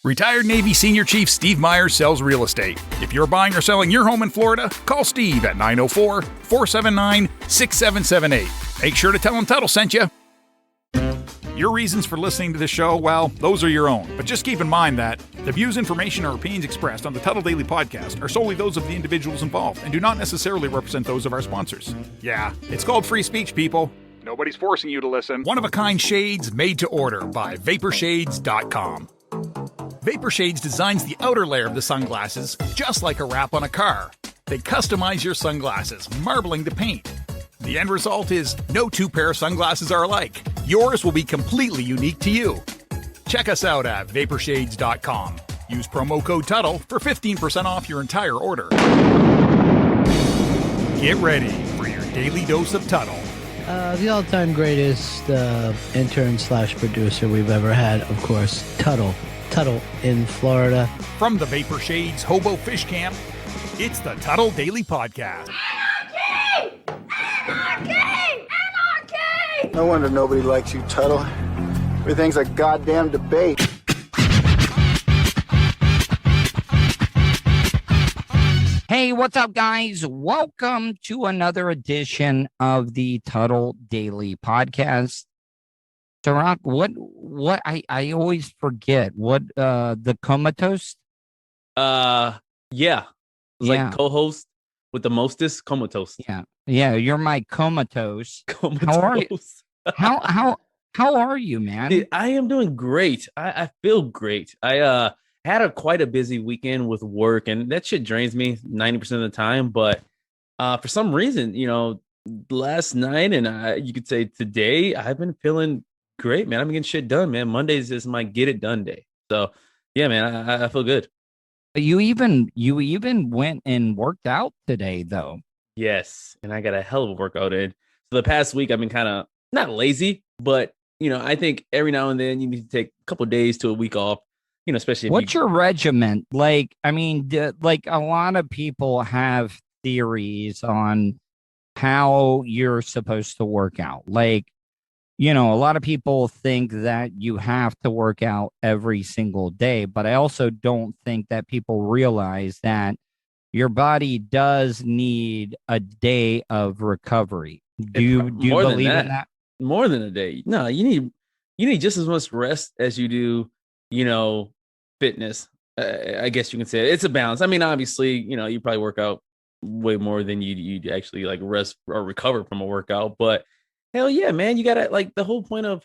Retired Navy Senior Chief Steve Myers sells real estate. If you're buying or selling your home in Florida, call Steve at 904-479-6778. Make sure to tell him Tuddle sent you. Your reasons for listening to this show, well, those are your own. But just keep in mind that the views, information, or opinions expressed on the Tuddle Daily Podcast are solely those of the individuals involved and do not necessarily represent those of our sponsors. Yeah, it's called free speech, people. Nobody's forcing you to listen. One-of-a-kind shades made to order by VaporShades.com. Vapor Shades designs the outer layer of the sunglasses just like a wrap on a car. They customize your sunglasses, marbling the paint. The end result is no two pair of sunglasses are alike. Yours will be completely unique to you. Check us out at VaporShades.com. Use promo code Tuddle for 15% off your entire order. Get ready for your daily dose of Tuddle. The all-time greatest intern/producer we've ever had, of course, Tuddle. Tuddle in Florida. From the Vapor Shades Hobo Fish Camp, it's the Tuddle Daily Podcast. Anarchy! Anarchy! Anarchy! No wonder nobody likes you, Tuddle. Everything's a goddamn debate. Hey, what's up, guys? Welcome to another edition of the Tuddle Daily Podcast. Serak, what I always forget what the comatose. Yeah. Like co-host with the mostest comatose. Yeah, you're my comatose. Comatose. How are you? How are you, man? Dude, I am doing great. I feel great. I had quite a busy weekend with work, and that shit drains me 90% of the time. But for some reason, last night and you could say today, I've been feeling great, man. I'm getting shit done, man. Mondays is my get it done day. So yeah, man, I feel good. You even went and worked out today, though. Yes, and I got a hell of a workout in. So the past week I've been kind of not lazy, but I think every now and then you need to take a couple of days to a week off. Especially if what's your regiment? Like, I mean, like a lot of people have theories on how you're supposed to work out. Like, a lot of people think that you have to work out every single day, but I also don't think that people realize that your body does need a day of recovery. Do you believe in that? More than a day. No, you need just as much rest as you do, fitness. I guess you can say it's a balance. I mean, obviously, you probably work out way more than you actually like rest or recover from a workout, but hell yeah, man, you gotta like the whole point of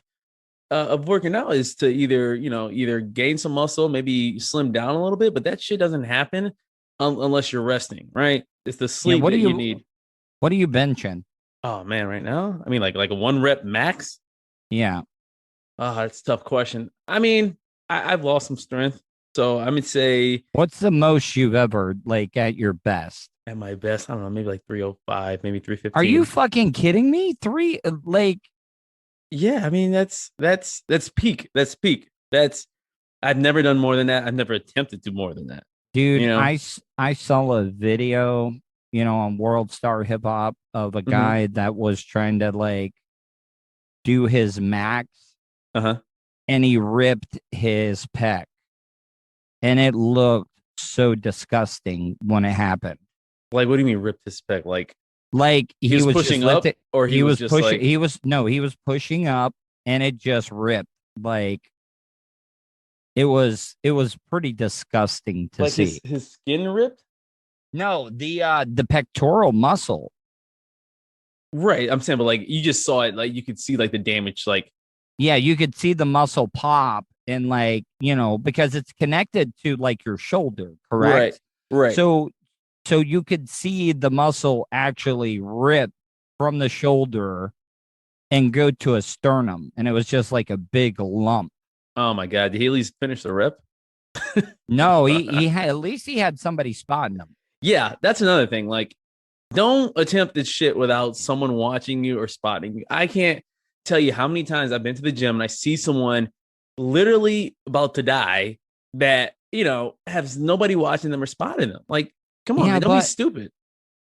working out is to either gain some muscle, maybe slim down a little bit, but that shit doesn't happen unless you're resting, right? It's the sleep that you need. What are you benching? Oh man, right now, I mean, like a 1 rep max. Yeah. Oh, that's a tough question. I mean, I've lost some strength, so I would say. What's the most you've ever like at your best? At my best, I don't know, maybe like 305, maybe 315. Are you fucking kidding me? Yeah, I mean that's peak. That's peak. I've never done more than that. I've never attempted to do more than that. Dude, I saw a video, on World Star Hip Hop of a guy that was trying to like do his max. And he ripped his pec. And it looked so disgusting when it happened. Like, what do you mean ripped his pec? Like he was pushing up, or he was just pushing. like... He was pushing up, and it just ripped. Like it was pretty disgusting to see. His skin ripped. No, the pectoral muscle. Right, I'm saying, but like you just saw it, like you could see like the damage, like yeah, you could see the muscle pop, and like because it's connected to like your shoulder, correct? Right. So you could see the muscle actually rip from the shoulder and go to a sternum. And it was just like a big lump. Oh, my God. Did he at least finish the rep? No, he had, at least he had somebody spotting him. Yeah, that's another thing. Like, don't attempt this shit without someone watching you or spotting you. I can't tell you how many times I've been to the gym and I see someone literally about to die that, has nobody watching them or spotting them. Like, come on, man, don't be stupid.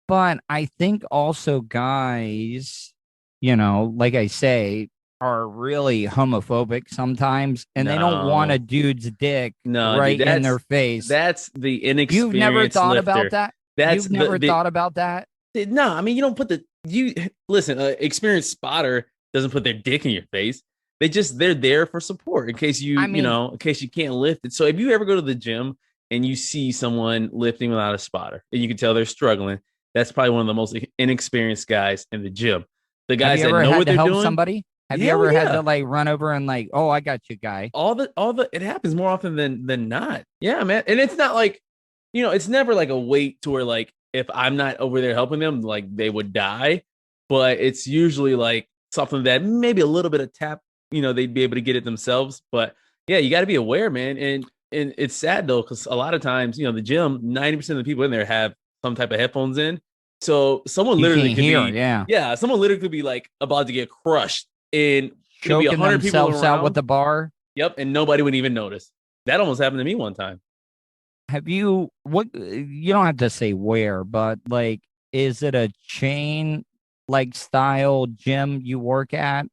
But I think also guys, like I say, are really homophobic sometimes, and they don't want a No. dude's dick No, right dude, in their face. that's the You've never inexperienced thought lifter. about that? That's You've never thought about that? No, I mean, you don't put you listen, experienced spotter doesn't put their dick in your face. They're there for support in case I mean, in case you can't lift it. So if you ever go to the gym and you see someone lifting without a spotter and you can tell they're struggling, that's probably one of the most inexperienced guys in the gym. The have guys you that ever know had what to they're help doing. somebody? Have you Hell ever had yeah. to like run over and like, oh, I got you, guy? All the it happens more often than not. Yeah, man. And it's not like, it's never like a weight to where like if I'm not over there helping them, like they would die. But it's usually like something that maybe a little bit of tap, they'd be able to get it themselves. But yeah, you got to be aware, man. And it's sad though, because a lot of times, the gym, 90% of the people in there have some type of headphones in. So someone You literally can't could hear, be, yeah. someone literally could be like about to get crushed and could be Choking 100 people themselves around. out with the bar. Yep, and nobody would even notice. That almost happened to me one time. Have you you don't have to say where, but like, is it a chain like style gym you work at?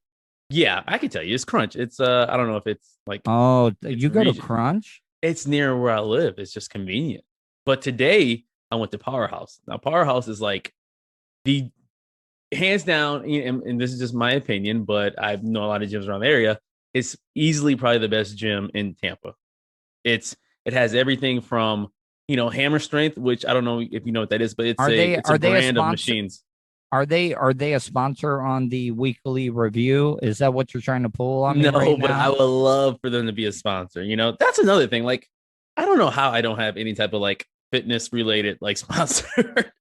Yeah, I can tell you, it's Crunch. It's I don't know if it's like Oh, it's you go to region. Crunch? It's near where I live. It's just convenient. But today I went to Powerhouse. Now Powerhouse is like the hands down, and this is just my opinion, but I know a lot of gyms around the area. It's easily probably the best gym in Tampa. It has everything from hammer strength, which I don't know if you know what that is, but it's a brand of machines. Are they a sponsor on the weekly review? Is that what you're trying to pull on me No, right but now? I would love for them to be a sponsor. That's another thing. Like, I don't know how I don't have any type of like fitness related like sponsor.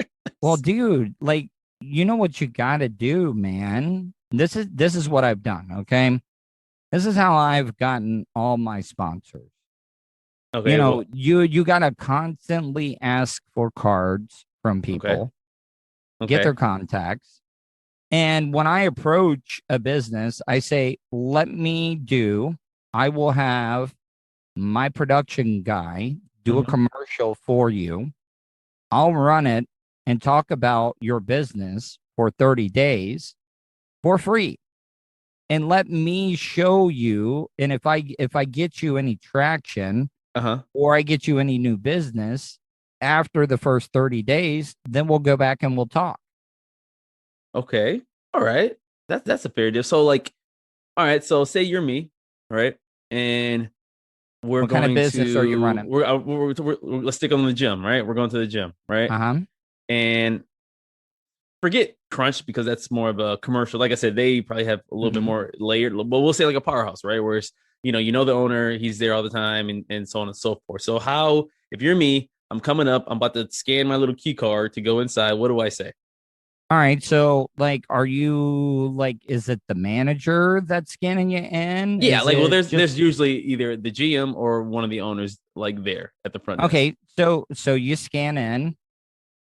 Well, dude, like, you know what you got to do, man. This is what I've done. Okay, this is how I've gotten all my sponsors. Okay, you got to constantly ask for cards from people. Okay. Get their contacts. And when I approach a business, I say, I will have my production guy do a commercial for you. I'll run it and talk about your business for 30 days for free. And let me show you. And if I get you any traction or I get you any new business, after the first 30 days, then we'll go back and we'll talk. Okay. All right. That's a fair deal. So like, all right. So say you're me, right? And we're what going kind of business are you running? Let's stick on the gym, right? We're going to the gym, right? And forget Crunch because that's more of a commercial. Like I said, they probably have a little bit more layered, but we'll say like a Powerhouse, right? Where it's, the owner, he's there all the time and so on and so forth. So if you're me, I'm coming up, I'm about to scan my little key card to go inside. What do I say? All right. So, like, are you like, is it the manager that's scanning you in? Yeah. Is there's usually either the GM or one of the owners like there at the front. Okay. So you scan in.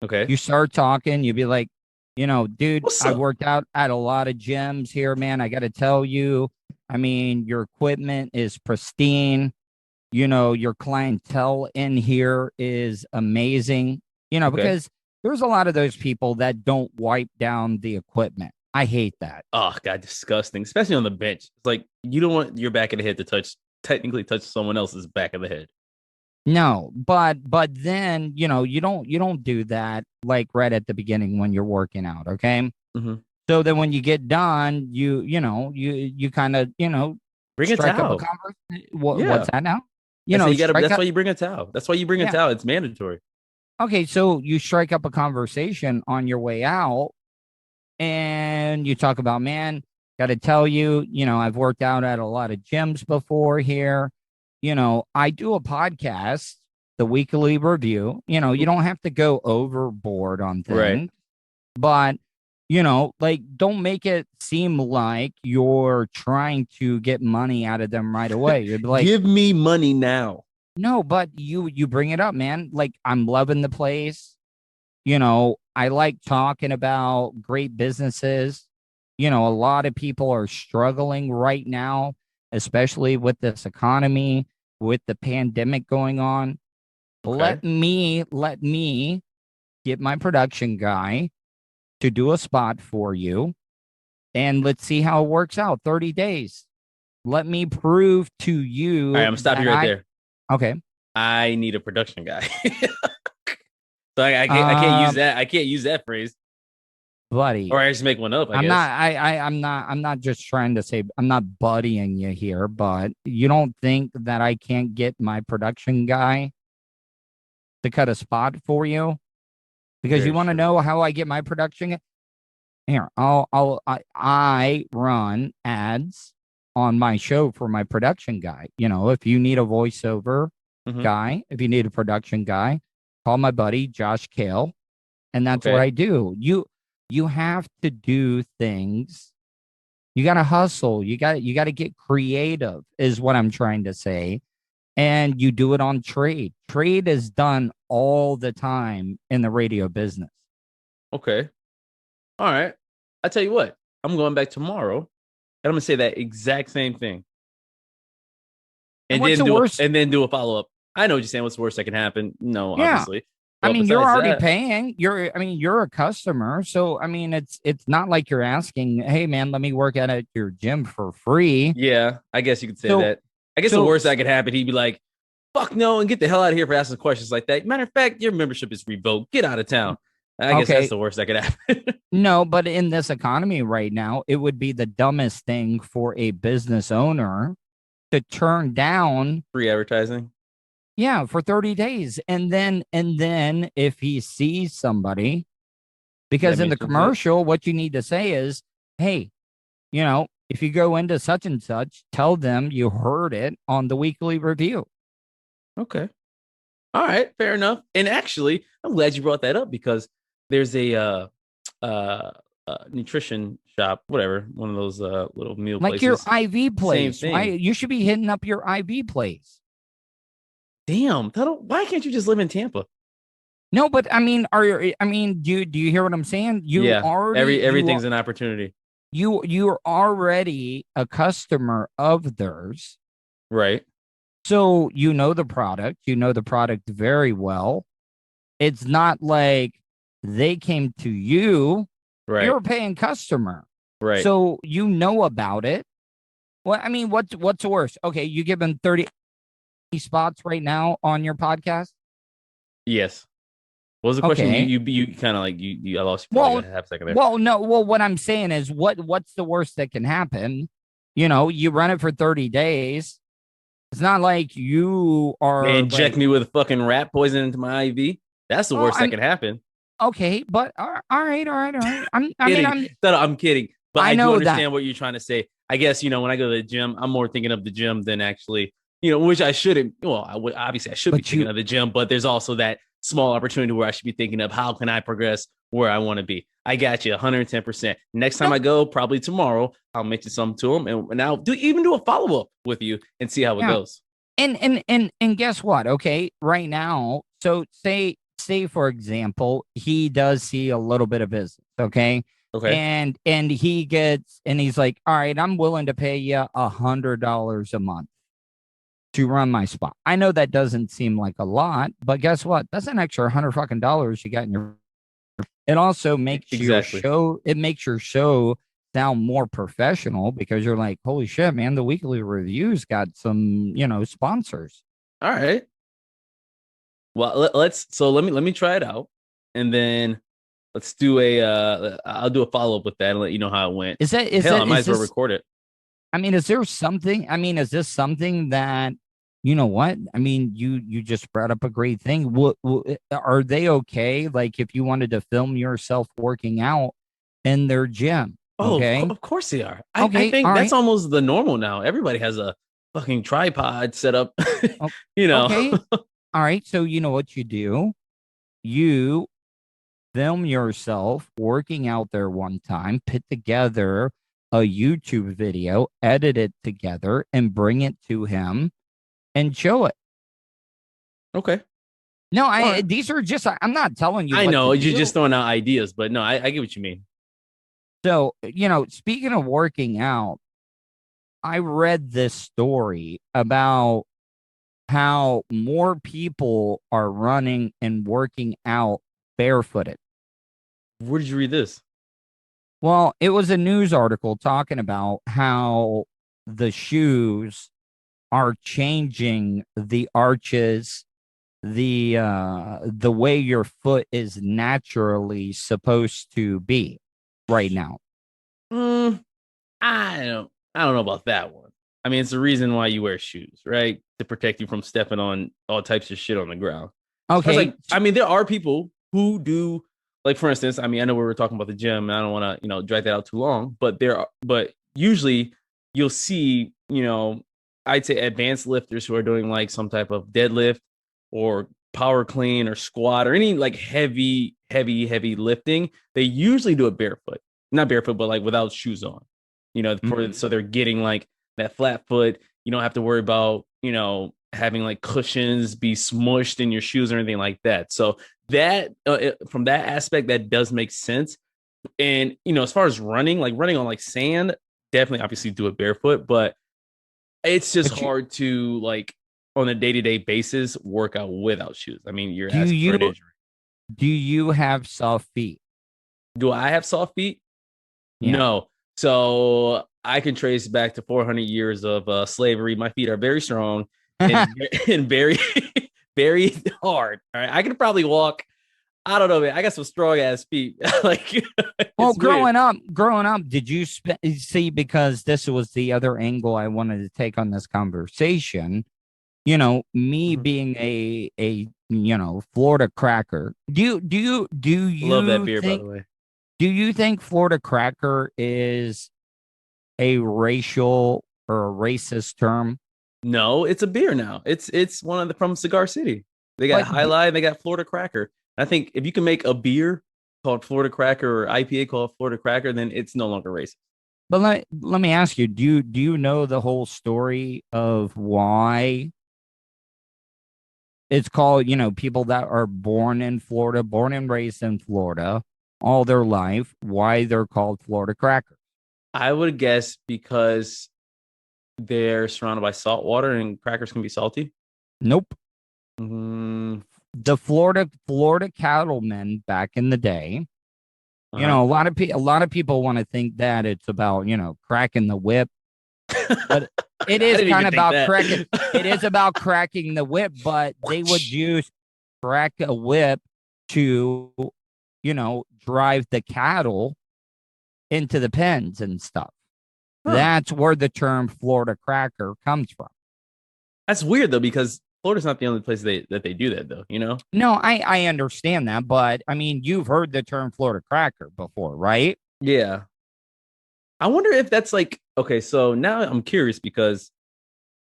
Okay. You start talking. You be like, dude, What's I've up? worked out at a lot of gyms here, man. I got to tell you, I mean, your equipment is pristine. Your clientele in here is amazing, because there's a lot of those people that don't wipe down the equipment. I hate that. Oh, God, disgusting, especially on the bench. It's like you don't want your back of the head to technically touch someone else's back of the head. No, but then, you don't do that like right at the beginning when you're working out. Okay. So then when you get done, you kind of, bring a towel. What's that now? That's why you bring a towel. That's why you bring a towel. It's mandatory. Okay, so you strike up a conversation on your way out and you talk about, man, got to tell you, I've worked out at a lot of gyms before here. I do a podcast, the weekly review. You don't have to go overboard on things, but, like, don't make it seem like you're trying to get money out of them right away. You'd be like, give me money now. No, but you bring it up, man. Like, I'm loving the place. I like talking about great businesses. A lot of people are struggling right now, especially with this economy, with the pandemic going on. Let me get my production guy to do a spot for you. and let's see how it works out. 30 days. Let me prove to you. All right, I'm gonna stop you right there. Okay. I need a production guy. So I can't use that. I can't use that phrase, buddy. Or I just make one up. I'm not just trying to say, I'm not buddying you here, but you don't think that I can't get my production guy to cut a spot for you? Because you want to know how I get my production. Here, I run ads on my show for my production guy. You know, if you need a voiceover guy, if you need a production guy, call my buddy Josh Kale, and that's what I do. You have to do things. You got to hustle. You got to get creative, is what I'm trying to say. And you do it on trade. Trade is done all the time in the radio business. Okay. All right. I tell you what, I'm going back tomorrow and I'm going to say that exact same thing. And then do a follow-up. I know what you're saying. What's the worst that can happen? No, obviously. I mean, you're already paying. You're a customer. So, I mean, it's not like you're asking, hey, man, let me work out at your gym for free. Yeah, I guess you could say that. I guess the worst that could happen, he'd be like, fuck no, and get the hell out of here for asking questions like that. Matter of fact, your membership is revoked. Get out of town. I guess that's the worst that could happen. No, but in this economy right now, it would be the dumbest thing for a business owner to turn down free advertising. Yeah, for 30 days. And then if he sees somebody, because in the commercial, what you need to say is, hey, you know, if you go into such and such, tell them you heard it on the weekly review. Okay. All right. Fair enough. And actually, I'm glad you brought that up because there's a nutrition shop, whatever, one of those little meal places. Like your IV place, right? You should be hitting up your IV place. Damn, Tuddle, why can't you just live in Tampa? No, but I mean, do you hear what I'm saying? Everything's an opportunity. You're already a customer of theirs. Right. So you know the product very well. It's not like they came to you. Right. You're a paying customer. Right. So you know about it. Well, I mean, what's worse? Okay, you give them 30 spots right now on your podcast? Yes. What was the question? You kind of like I lost you for half a second there. Well, no. Well, what I'm saying is what's the worst that can happen? You know, you run it for 30 days. It's not like you are inject me with fucking rat poison into my IV. That's the worst that can happen. Okay, but all right. I'm kidding. But I do understand that. What you're trying to say. I guess, you know, when I go to the gym, I'm more thinking of the gym than actually, you know, which I shouldn't. Well, I should be thinking of the gym, but there's also that small opportunity where I should be thinking of how can I progress where I want to be. I got you 110%. Next time I go, probably tomorrow, I'll mention something to them and I'll do a follow-up with you and see how it goes. And guess what? Okay, right now, so say for example, he does see a little bit of business, okay? Okay. And he's like, all right, I'm willing to pay you $100 a month to run my spot. I know that doesn't seem like a lot, but guess what? That's an extra $100 you got in your. It also makes your show. It makes your show sound more professional because you're like, holy shit, man! The weekly reviews got some, sponsors. All right. Well, let me try it out, and then let's do I'll do a follow up with that and let you know how it went. I might as well record it. I mean, is there something? I mean, is this something that, you know what? I mean, you just brought up a great thing. Are they okay? Like if you wanted to film yourself working out in their gym? Oh, okay? Of course they are. I think that's almost the normal now. Everybody has a fucking tripod set up, you know. Okay. All right. So you know what you do? You film yourself working out there one time, put together a YouTube video, edit it together, and bring it to him and show it. Okay. No, these are just, I'm not telling you. I know you're just throwing out ideas, but no, I get what you mean. So, speaking of working out, I read this story about how more people are running and working out barefooted. Where did you read this? Well, it was a news article talking about how the shoes are changing the arches, the way your foot is naturally supposed to be right now. Mm, I don't know about that one. I mean, it's the reason why you wear shoes, right? To protect you from stepping on all types of shit on the ground. Okay. I mean, there are people who do, like, for instance, I mean, I know we were talking about the gym, and I don't want to, drag that out too long, but usually you'll see, I'd say advanced lifters who are doing like some type of deadlift or power clean or squat or any like heavy lifting. They usually do it barefoot, not barefoot, but like without shoes on, so they're getting like that flat foot. You don't have to worry about, having like cushions be smushed in your shoes or anything like that. So that from that aspect, that does make sense. And, as far as running on like sand, definitely obviously do it barefoot, but it's just hard to like on a day-to-day basis work out without shoes. I mean, you're asking for an injury. Do you have soft feet? Do I have soft feet? Yeah. No. So I can trace back to 400 years of slavery. My feet are very strong and very, very hard. All right. I can probably walk. I don't know, man. I got some strong ass feet. Like, well, growing up, did you see? Because this was the other angle I wanted to take on this conversation. Me being a Florida cracker. Do you love that beer, think, by the way? Do you think Florida cracker is a racial or a racist term? No, it's a beer now. It's one of the from Cigar City. They got High Life, they got Florida Cracker. I think if you can make a beer called Florida Cracker or IPA called Florida Cracker, then it's no longer racist. But let me ask you, do you know the whole story of why it's called, people that are born in Florida, born and raised in Florida all their life, why they're called Florida crackers? I would guess because they're surrounded by salt water and crackers can be salty. Nope. Mm-hmm. The Florida cattlemen back in the day, a lot of people want to think that it's about, cracking the whip, but it is kind of about cracking. It is about cracking the whip, but they would use crack a whip to, drive the cattle into the pens and stuff. Huh. That's where the term Florida cracker comes from. That's weird though, because Florida's not the only place that they do that though, No, I understand that, but I mean, you've heard the term Florida cracker before, right? Yeah. I wonder if that's like, okay, so now I'm curious because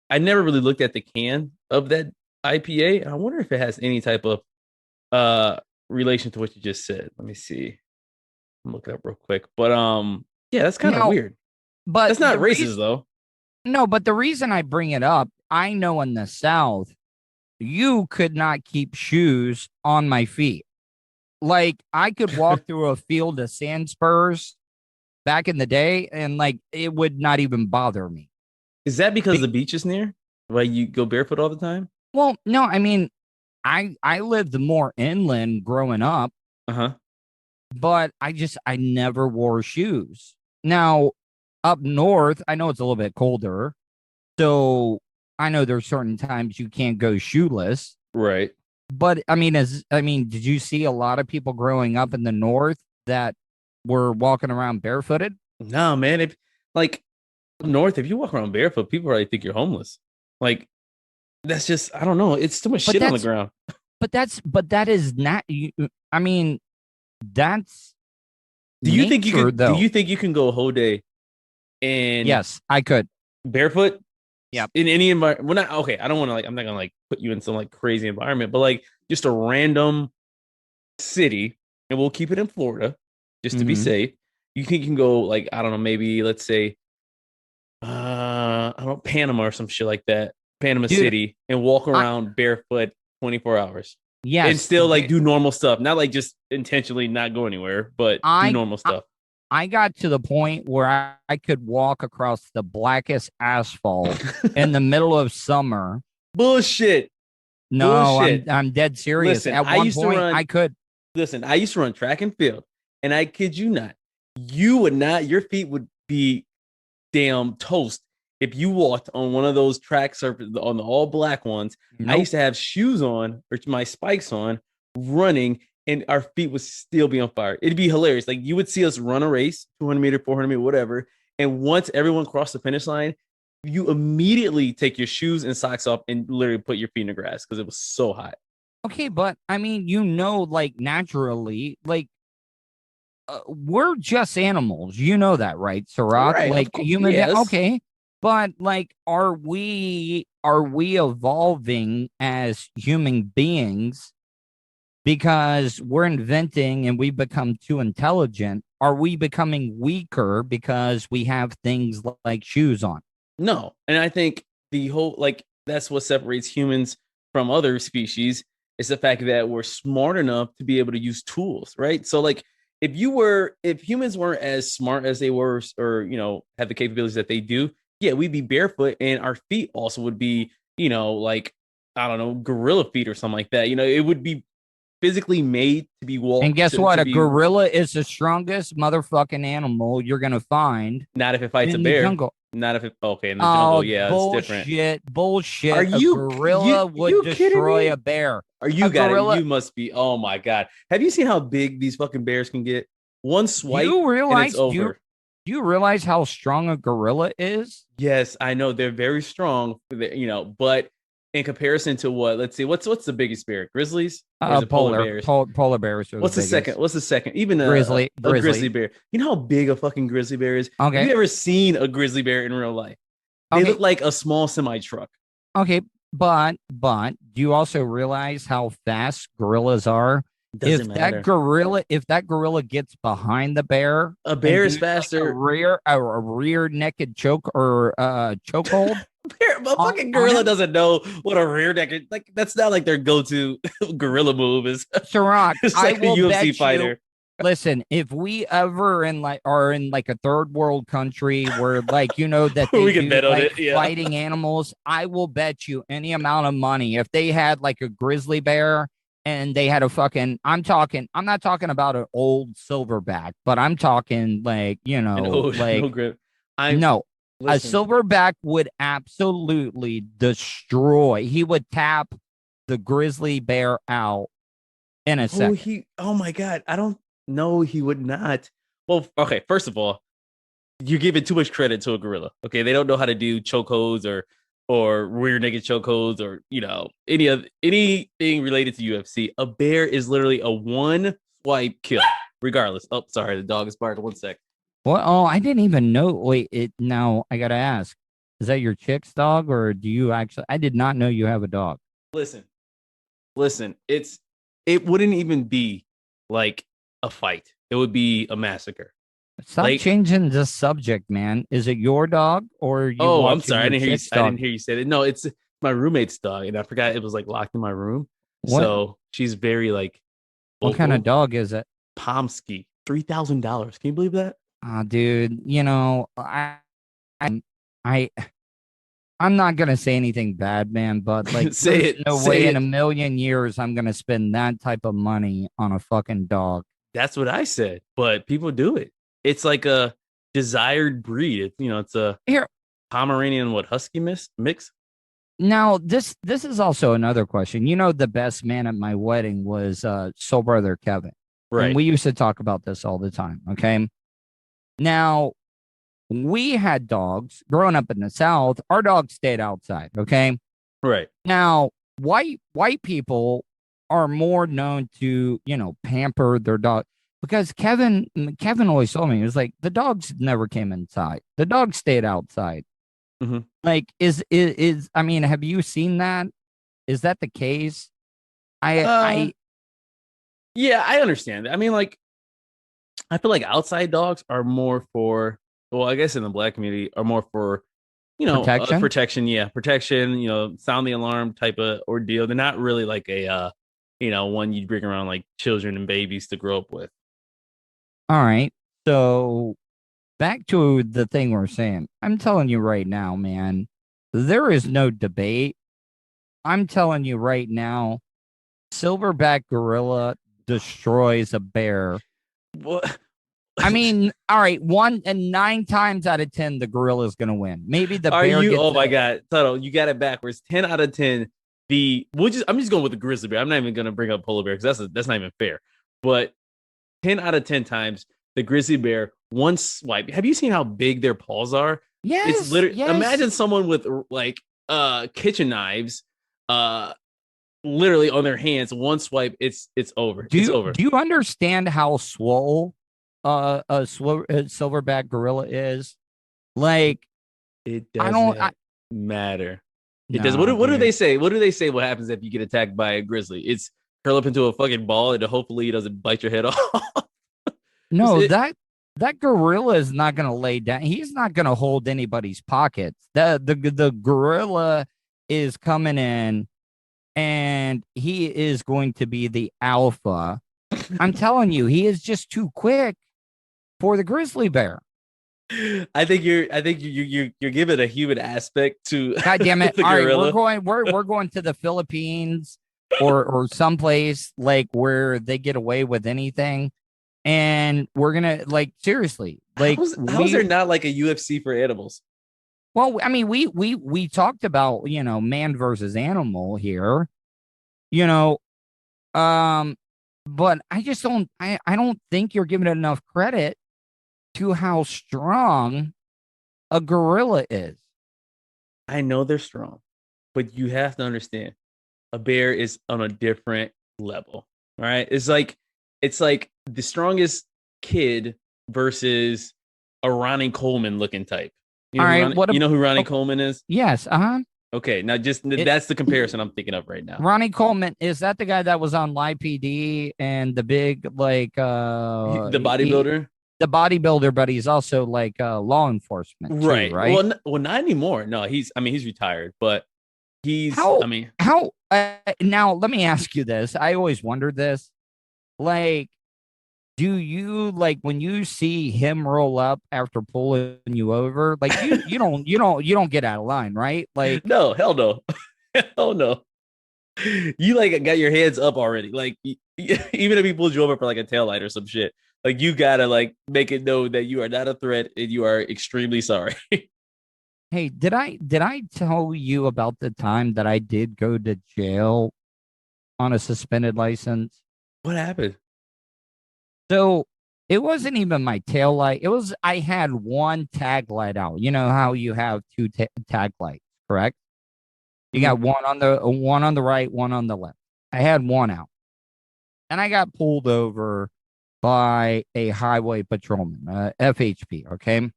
I never really looked at the can of that IPA. I wonder if it has any type of relation to what you just said. Let me see. I'm looking up real quick. But yeah, that's kind of weird. But that's not racist though. No, but the reason I bring it up, I know in the South, you could not keep shoes on my feet. Like I could walk through a field of sand spurs back in the day, and like it would not even bother me. Is that because the beach is near? Why you go barefoot all the time? Well, no, I mean, I lived more inland growing up. But I never wore shoes. Now, up north, I know it's a little bit colder. So I know there's certain times you can't go shoeless. Right. But I mean, did you see a lot of people growing up in the north that were walking around barefooted? No, man. If like north, if you walk around barefoot, people probably think you're homeless. Like that's just, I don't know. It's too much shit on the ground. But that is not. I mean, that's. Do you think you can go a whole day? And yes, I could barefoot. Yeah. In any environment. Well, not okay. I don't want to I'm not gonna put you in some crazy environment, but just a random city, and we'll keep it in Florida just to be safe. You think you can go I don't know, maybe let's say I don't know, Panama or some shit like that, Panama City, and walk around barefoot 24 hours. Yes. And still do normal stuff. Not just intentionally not go anywhere, but do normal stuff. I got to the point where I could walk across the blackest asphalt in the middle of summer. Bullshit. No, Bullshit. I'm dead serious. Listen, At one point, I could. Listen, I used to run track and field, and I kid you not, you would not. Your feet would be damn toast if you walked on one of those track surfaces, on the all black ones. I used to have shoes on or my spikes on, running, and our feet would still be on fire. It'd be hilarious. Like you would see us run a race, 200 meter, 400 meter, whatever. And once everyone crossed the finish line, you immediately take your shoes and socks off and literally put your feet in the grass because it was so hot. Okay, but I mean, like naturally, like we're just animals. You know that, right, Serak? Right, like human. yes. Okay, but like, are we evolving as human beings because we're inventing and we become too intelligent? Are we becoming weaker because we have things like shoes on? No. And I think the whole, like, that's what separates humans from other species is the fact that we're smart enough to be able to use tools, right? So, like, if humans weren't as smart as they were, or, have the capabilities that they do, yeah, we'd be barefoot, and our feet also would be, like, I don't know, gorilla feet or something like that. It would be physically made to be walked. And guess what? A gorilla is the strongest motherfucking animal you're gonna find. Not if it fights a in bear. the jungle. Not if it. Okay, in the jungle, yeah, bullshit, it's different. Bullshit. Are you? A gorilla would destroy a bear. Are you gorilla? You must be. Oh my god! Have you seen how big these fucking bears can get? One swipe, and it's over. Do you realize how strong a gorilla is? Yes, I know they're very strong. But in comparison to what? Let's see. What's the biggest bear? Grizzlies? Polar bears. Polar bears. What's the second? What's the second? Even a grizzly bear. You know how big a fucking grizzly bear is? Okay. Have you ever seen a grizzly bear in real life? They look like a small semi truck. Okay, but do you also realize how fast gorillas are? Doesn't matter. If that gorilla gets behind the bear, a bear is faster. Like a rear naked choke or chokehold. A fucking gorilla doesn't know what a rear naked, like, that's not like their go-to gorilla move is. Serak, I will a UFC fighter. Listen, if we ever are in like a third world country where that they we can bet on it, fighting animals, I will bet you any amount of money if they had like a grizzly bear and they had a fucking, I'm not talking about an old silverback, but I'm talking like, grip. A silverback would absolutely destroy. He would tap the grizzly bear out in a second. Oh my god, I don't know. He would not. Well, okay. First of all, you're giving too much credit to a gorilla. Okay, they don't know how to do chokeholds or rear naked chokeholds or anything related to UFC. A bear is literally a one swipe kill, regardless. Oh, sorry, the dog is barking. 1 sec. Well, oh, I didn't even know. Wait, now I gotta ask: is that your chick's dog, or do you actually? I did not know you have a dog. Listen. It wouldn't even be like a fight. It would be a massacre. Stop changing the subject, man. Is it your dog or you? Oh, I'm sorry. I didn't hear you say it. No, it's my roommate's dog, and I forgot it was like locked in my room. What? So she's very like. What kind of dog is it? Pomsky. $3,000. Can you believe that? Dude, I'm not gonna say anything bad, man, but like, no way in a million years I'm gonna spend that type of money on a fucking dog. That's what I said, but people do it. It's like a desired breed. It's a Pomeranian husky mix. Now, this is also another question. The best man at my wedding was soul brother Kevin. Right. And we used to talk about this all the time. Okay. Now, we had dogs growing up in the South. Our dogs stayed outside. Okay. Right. Now, white people are more known to, pamper their dog, because Kevin always told me, he was like, the dogs never came inside. The dogs stayed outside. Mm-hmm. Like, I mean, have you seen that? Is that the case? Yeah, I understand. I mean, like, I feel like outside dogs are more for, well, I guess in the black community are more for, protection. Yeah, protection. Sound the alarm type of ordeal. They're not really like a, one you bring around like children and babies to grow up with. All right. So back to the thing we're saying. I'm telling you right now, man, there is no debate. I'm telling you right now, silverback gorilla destroys a bear. I mean, all right, 9 times out of 10, the gorilla is going to win. Maybe the Are bear you? gets Oh my God, Tuddle, you got it backwards. 10 out of 10. I'm just going with the grizzly bear. I'm not even going to bring up polar bear because that's not even fair. But 10 out of 10 times the grizzly bear one swipe. Have you seen how big their paws are? Yes. It's literally yes. imagine someone with like kitchen knives literally on their hands. One swipe, it's over. It's over. Do you understand how swole a silverback gorilla is? Like, It doesn't matter. It No, does. What do dude. they say? What do they say? What happens if you get attacked by a grizzly? It's curl up into a fucking ball and hopefully it doesn't bite your head off. No, It- that gorilla is not going to lay down. He's not going to hold anybody's pockets. The gorilla is coming in, and he is going to be the alpha. I'm telling you, he is just too quick for the grizzly bear. I think you're giving a human aspect to God damn it! the All right, gorilla. we're going to the Philippines or someplace like where they get away with anything, and we're gonna like seriously like How is there not like a UFC for animals? Well, I mean, we talked about man versus animal here, you know, but I just don't I don't think you're giving it enough credit to how strong a gorilla is. I know they're strong, but you have to understand a bear is on a different level, right? It's like the strongest kid versus a Ronnie Coleman looking type. You know, All right, you know who Ronnie Coleman is? Yes, Okay, now that's the comparison I'm thinking of right now. Ronnie Coleman, is that the guy that was on Live PD and the big like The bodybuilder? The bodybuilder, but he's also like law enforcement, Right. too, right? Well, not anymore. No, he's retired, but How now let me ask you this. I always wondered this. Like, do you like when you see him roll up after pulling you over, like you don't get out of line, right? Like, no, hell no. Hell no. You like got your hands up already. Like even if he pulled you over for like a taillight or some shit, like you gotta like make it known that you are not a threat and you are extremely sorry. hey, did I tell you about the time that I did go to jail on a suspended license? What happened? So it wasn't even my tail light. It was I had one tag light out. You know how you have two tag lights, correct? You got one on the right, one on the left. I had one out, and I got pulled over by a highway patrolman, FHP. Okay,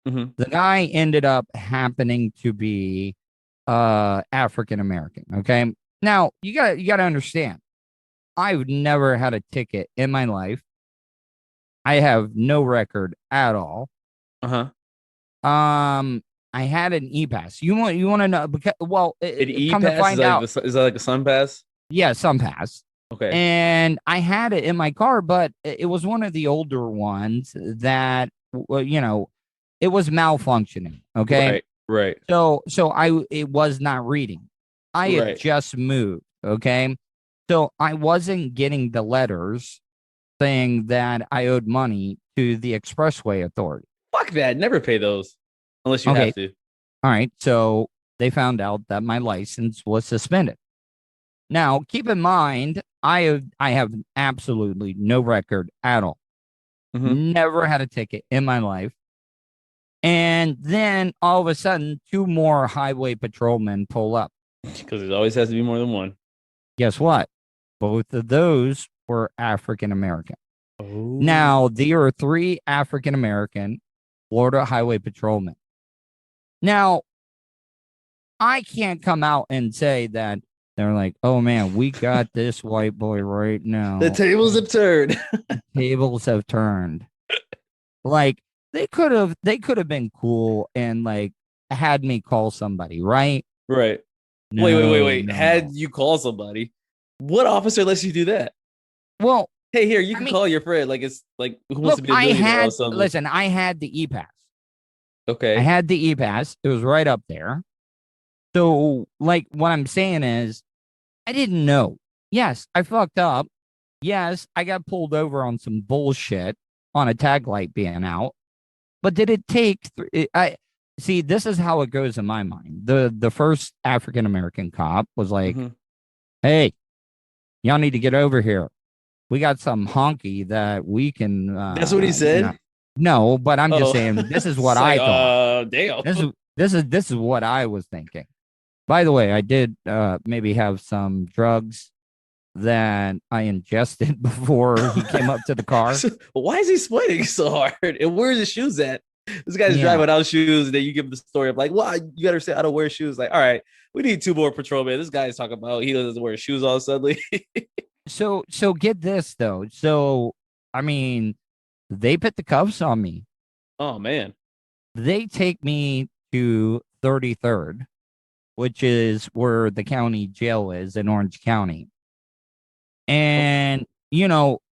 the guy ended up happening to be African American. Okay, now you got to understand, I've never had a ticket in my life. I have no record at all. I had an e-pass. You want to know because An come to e-pass find out, is that like a sun pass? yeah, some pass. Okay. And I had it in my car, but it was one of the older ones that it was malfunctioning. Okay. Right. So it was not reading. I had just moved. Okay. So I wasn't getting the letters saying that I owed money to the Expressway Authority. Fuck that. Never pay those unless you have to. All right. So they found out that my license was suspended. Now, keep in mind, I have absolutely no record at all. Never had a ticket in my life. And then all of a sudden, 2 more highway patrolmen pull up. Because it always has to be more than one. Guess what? Both of those were African American. Now, there are 3 African American Florida highway patrolmen. Now, I can't come out and say that they're like, oh man, we got this white boy right now. The tables have turned. Tables have turned. Like they could have been cool and like had me call somebody, right? Right. No, Wait. no. Had you call somebody? What officer lets you do that? Well, hey, here, you can call your friend. Like it's like who wants to be a millionaire or something. Listen, I had the e-pass. Okay. I had the e-pass. It was right up there. So, like, what I'm saying is, I didn't know. Yes, I fucked up. Yes, I got pulled over on some bullshit. on a tag light being out. But did it take? I see. This is how it goes in my mind. The first African American cop was like, "Hey, y'all need to get over here. We got some honky that we can." That's what he said. No, but I'm just saying this is what I thought. Damn. This is what I was thinking. By the way, I did maybe have some drugs that I ingested before he came up to the car. Why is he sweating so hard? And where's his shoes at? This guy's driving without shoes, and then you give him the story of like, well, you gotta say I don't wear shoes. Like, all right, we need 2 more patrolmen. This guy's talking about he doesn't wear shoes all suddenly. So get this though. So I mean, they put the cuffs on me. Oh man. They take me to 33rd, which is where the county jail is in Orange County. And,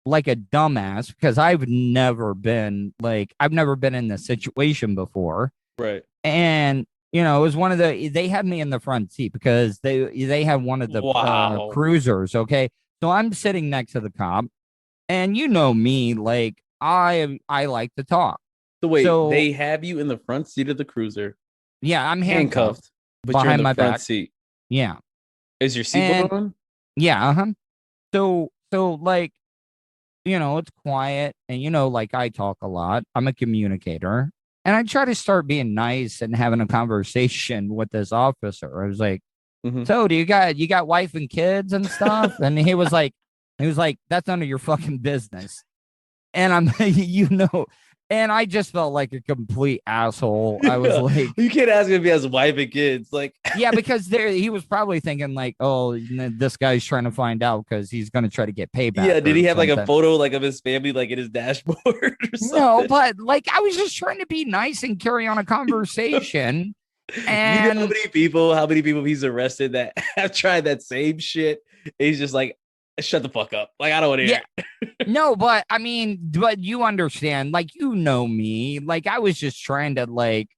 like a dumbass, because I've never been in this situation before. Right. And, it was they had me in the front seat because they had one of the cruisers. Okay. So I'm sitting next to the cop, and me, like I like to talk. So they have you in the front seat of the cruiser. Yeah. I'm handcuffed but behind you're in the my front back seat. Yeah. Is your seatbelt on? Yeah. So like, it's quiet and, like I talk a lot. I'm a communicator and I try to start being nice and having a conversation with this officer. I was like, so do you got wife and kids and stuff? And he was like, that's none of your fucking business. And I'm, and I just felt like a complete asshole. I was like, you can't ask him if he has a wife and kids. Like, yeah, because he was probably thinking like, oh, this guy's trying to find out because he's going to try to get payback. Yeah. Did he have like a photo like of his family, like in his dashboard or something? No, but like, I was just trying to be nice and carry on a conversation. And you know how many people he's arrested that have tried that same shit? He's just like, shut the fuck up. Like, I don't want to hear it. No, but I mean, but you understand, like, me, like, I was just trying to like,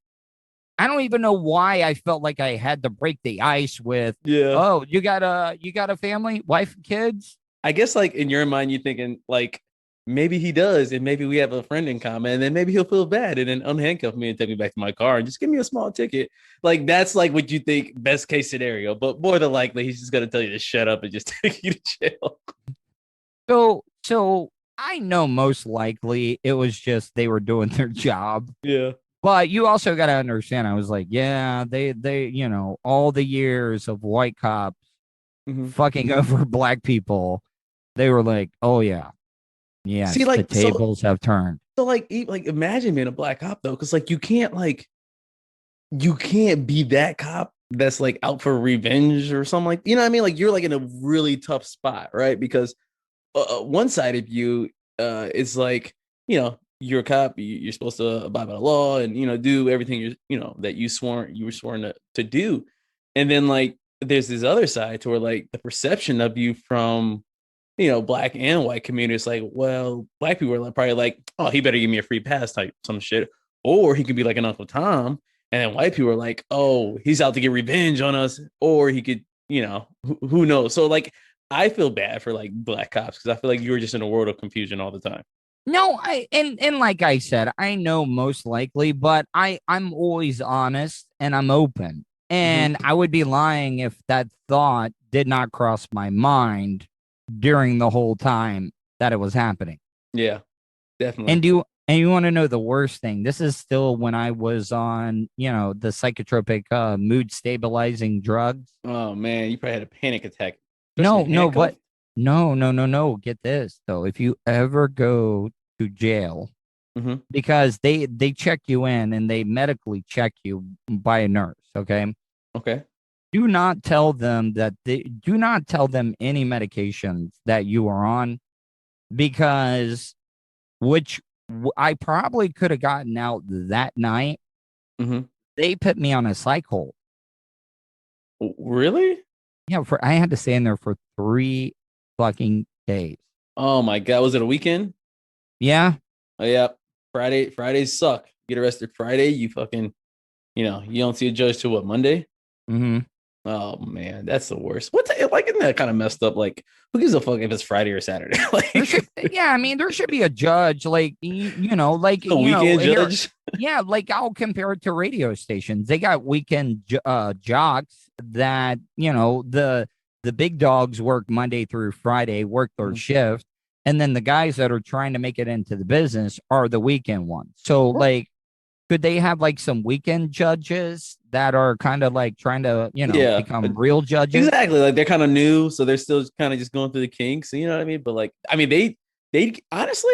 I don't even know why I felt like I had to break the ice with, oh, you got a family, wife, kids. I guess like in your mind, you're thinking like, maybe he does. And maybe we have a friend in common and then maybe he'll feel bad and then unhandcuff me and take me back to my car and just give me a small ticket. Like, that's like what you think best case scenario, but more than likely he's just going to tell you to shut up and just take you to jail. So I know most likely it was just they were doing their job. Yeah. But you also got to understand, I was like, yeah, they, all the years of white cops fucking over black people, they were like, oh yeah. Yeah. See, like, the tables have turned. So like imagine being a black cop though. Cause like, you can't be that cop that's like out for revenge or something, like, you know what I mean? Like, you're like in a really tough spot, right? Because one side of you is like, you're a cop, you're supposed to abide by the law and, do everything that you were sworn to do. And then like, there's this other side to where like the perception of you from, black and white communities, like, well, black people are probably like, oh, he better give me a free pass type some shit. Or he could be like an Uncle Tom. And then white people are like, oh, he's out to get revenge on us. Or he could, who knows? So like, I feel bad for like black cops because I feel like you were just in a world of confusion all the time. No, and like I said, I know most likely, but I'm always honest and I'm open. And I would be lying if that thought did not cross my mind during the whole time that it was happening. Yeah, definitely. And you want to know the worst thing? This is still when I was on, the psychotropic mood stabilizing drugs. Oh man, you probably had a panic attack. No. Get this though. If you ever go to jail, because they check you in and they medically check you by a nurse. Okay. Do not tell them any medications that you are on, because I probably could have gotten out that night. They put me on a psych hold. Really? Yeah, I had to stay in there for 3 fucking days. Oh my God. Was it a weekend? Yeah. Oh yeah. Fridays suck. You get arrested Friday, you fucking, you don't see a judge till what, Monday? Oh man, that's the worst. Like isn't that kind of messed up? Like, who gives a fuck if it's Friday or Saturday? Yeah, I mean, there should be a judge, like like a weekend here, judge. yeah, like I'll compare it to radio stations. They got weekend jocks that the big dogs work Monday through Friday, work their shift, and then the guys that are trying to make it into the business are the weekend ones. So like, could they have like some weekend judges that are kind of like trying to Yeah, become real judges? exactly. Like they're kind of new, so they're still kind of just going through the kinks. You know what I mean? But like, I mean, they honestly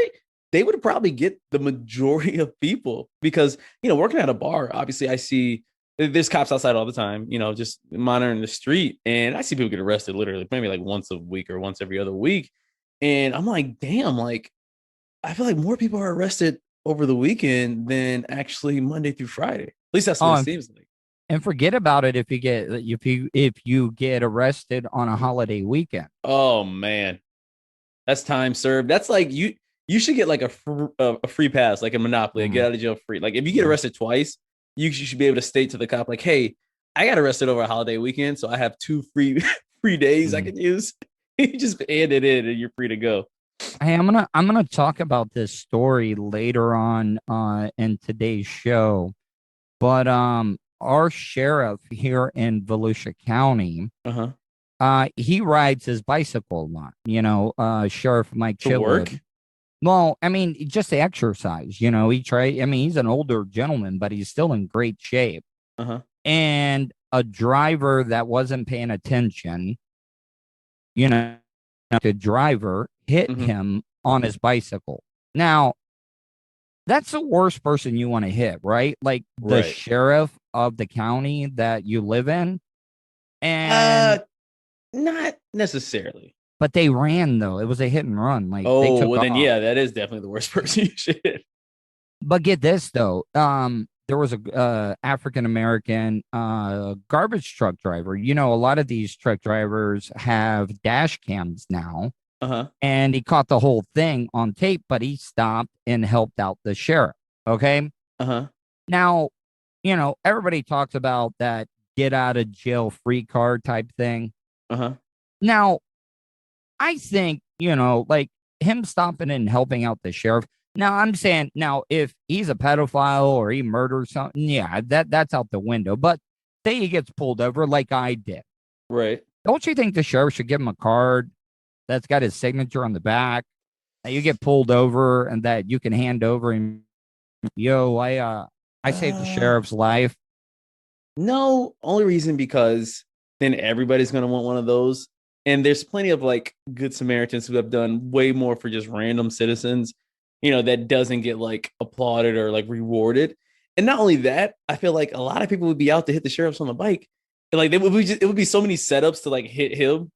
they would probably get the majority of people because working at a bar, obviously, I see there's cops outside all the time. Just monitoring the street, and I see people get arrested literally maybe like once a week or once every other week, and I'm like, damn, like I feel like more people are arrested over the weekend than actually Monday through Friday. At least that's what it seems like. And forget about it if you get arrested on a holiday weekend. Oh man, that's time served. That's like you should get like a free pass, like a Monopoly, a get out of jail free. Like if you get arrested twice, you should be able to state to the cop like, hey, I got arrested over a holiday weekend, so I have 2 free days I can use. You just hand it in and you're free to go. Hey, I'm gonna talk about this story later on in today's show, but our sheriff here in Volusia County, he rides his bicycle a lot. Sheriff Mike To Chitwood. work? Well, I mean, just the exercise. He's an older gentleman, but he's still in great shape. And a driver that wasn't paying attention, the driver hit him on his bicycle. Now, that's the worst person you want to hit, right? Like the sheriff of the county that you live in. And not necessarily. But they ran though. It was a hit and run. Like they took then off. yeah, that is definitely the worst person you should hit. But get this though. There was a African American garbage truck driver. A lot of these truck drivers have dash cams now. And he caught the whole thing on tape, but he stopped and helped out the sheriff. Okay. Now, everybody talks about that get out of jail free card type thing. Now, I think, like him stopping and helping out the sheriff. Now, I'm saying if he's a pedophile or he murders something, yeah, that's out the window. But say he gets pulled over like I did. Right. Don't you think the sheriff should give him a card that's got his signature on the back that you get pulled over and that you can hand over and, I saved the sheriff's life? No, only reason because then everybody's going to want one of those. And there's plenty of like good Samaritans who have done way more for just random citizens, that doesn't get like applauded or like rewarded. And not only that, I feel like a lot of people would be out to hit the sheriffs on the bike. And like it would be so many setups to like hit him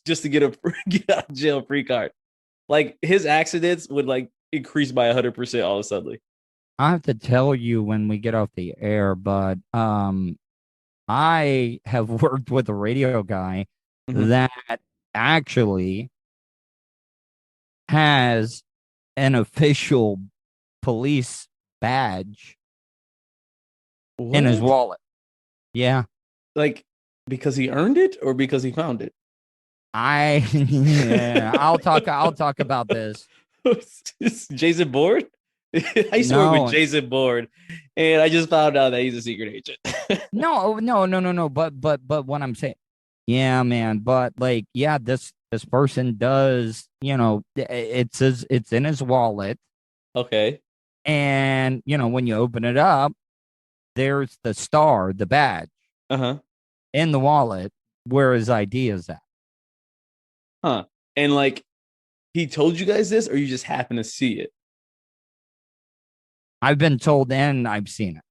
just to get get out of jail free card. Like his accidents would like increase by 100% all of a sudden. I have to tell you when we get off the air, but I have worked with a radio guy that actually has an official police badge in his wallet. Yeah. Like because he earned it or because he found it? I'll talk about this. Jason Bourne? I used to work with Jason Bourne, and I just found out that he's a secret agent. No. But what I'm saying, yeah, man. But like, yeah, this person does. It's in his wallet. Okay. And when you open it up, there's the star, the badge, in the wallet where his ID is at. Huh. And like, he told you guys this, or you just happen to see it? I've been told and I've seen it.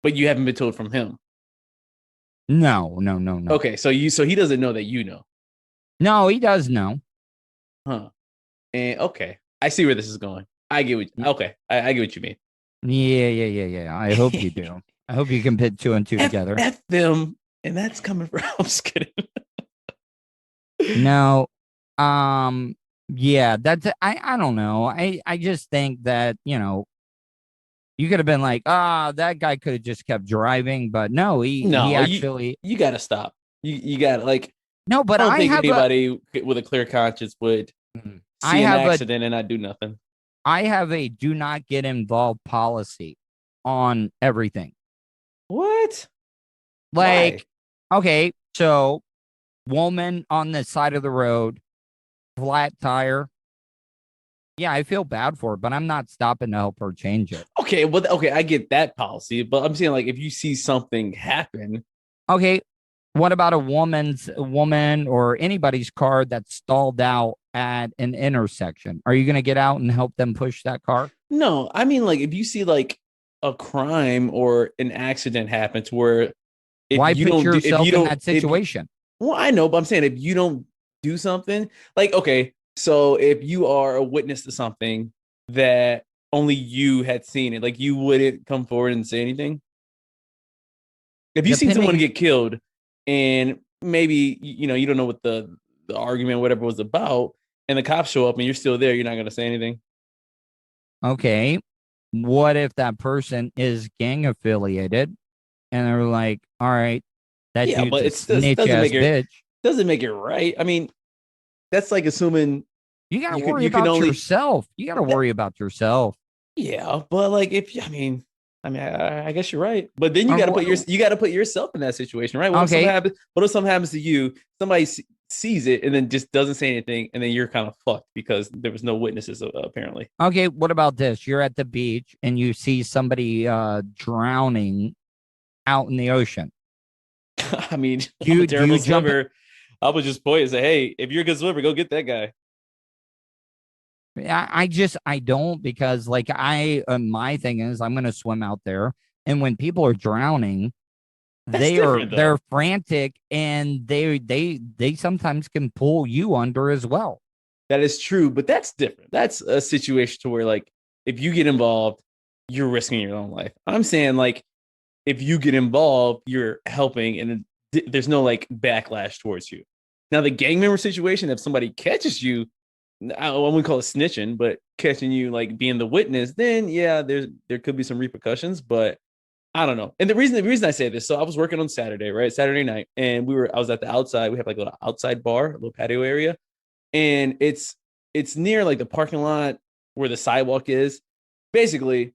But you haven't been told from him? No. Okay, so he doesn't know that you know? No, he does know. Huh. And okay, I see where this is going. I get what I get what you mean. Yeah. I hope you do. I hope you can put 2 and 2 together. F them, and that's coming from. I'm just kidding. No, yeah, that's I don't know. I just think that you could have been like, that guy could have just kept driving, but no, he actually. You got to stop. You got like No, but I don't think have anybody with a clear conscience would see an accident and not do nothing. I have a do not get involved policy on everything. What? Like, Why? okay, so woman on the side of the road, flat tire. Yeah, I feel bad for her, but I'm not stopping to help her change it. Okay, well, okay, I get that policy, but I'm saying like if you see something happen. Okay, what about a woman or anybody's car that's stalled out at an intersection? Are you going to get out and help them push that car? No, I mean like if you see like a crime or an accident happen to where why put yourself in that situation? Well, I know, but I'm saying if you don't do something, like, okay, so if you are a witness to something that only you had seen it, like you wouldn't come forward and say anything. If you see someone get killed and maybe, you don't know what the argument, whatever was about, and the cops show up and you're still there, you're not going to say anything. Okay. What if that person is gang affiliated and they're like, all right, that dude's a snitch ass bitch. Doesn't make it right. I mean, that's like assuming you got to worry about yourself. You got to worry about yourself. Yeah, but like I guess you're right. But then you got to put yourself in that situation, right? What if something happens to you? Somebody sees it and then just doesn't say anything, and then you're kind of fucked because there was no witnesses apparently. Okay, what about this? You're at the beach and you see somebody drowning out in the ocean. I mean, I'm a terrible swimmer. I would just point and say, "Hey, if you're a good swimmer, go get that guy." I don't, because like my thing is I'm going to swim out there, and when people are drowning, they're frantic, and they sometimes can pull you under as well. That is true, but that's different. That's a situation to where like if you get involved, you're risking your own life. I'm saying like if you get involved, you're helping, and there's no like backlash towards you. Now the gang member situation, if somebody catches you, I wouldn't call it snitching, but catching you like being the witness, then yeah, there could be some repercussions, but I don't know. And the reason I say this, so I was working on Saturday, right? Saturday night, and I was at the outside. We have like a little outside bar, a little patio area, and it's near like the parking lot where the sidewalk is. Basically,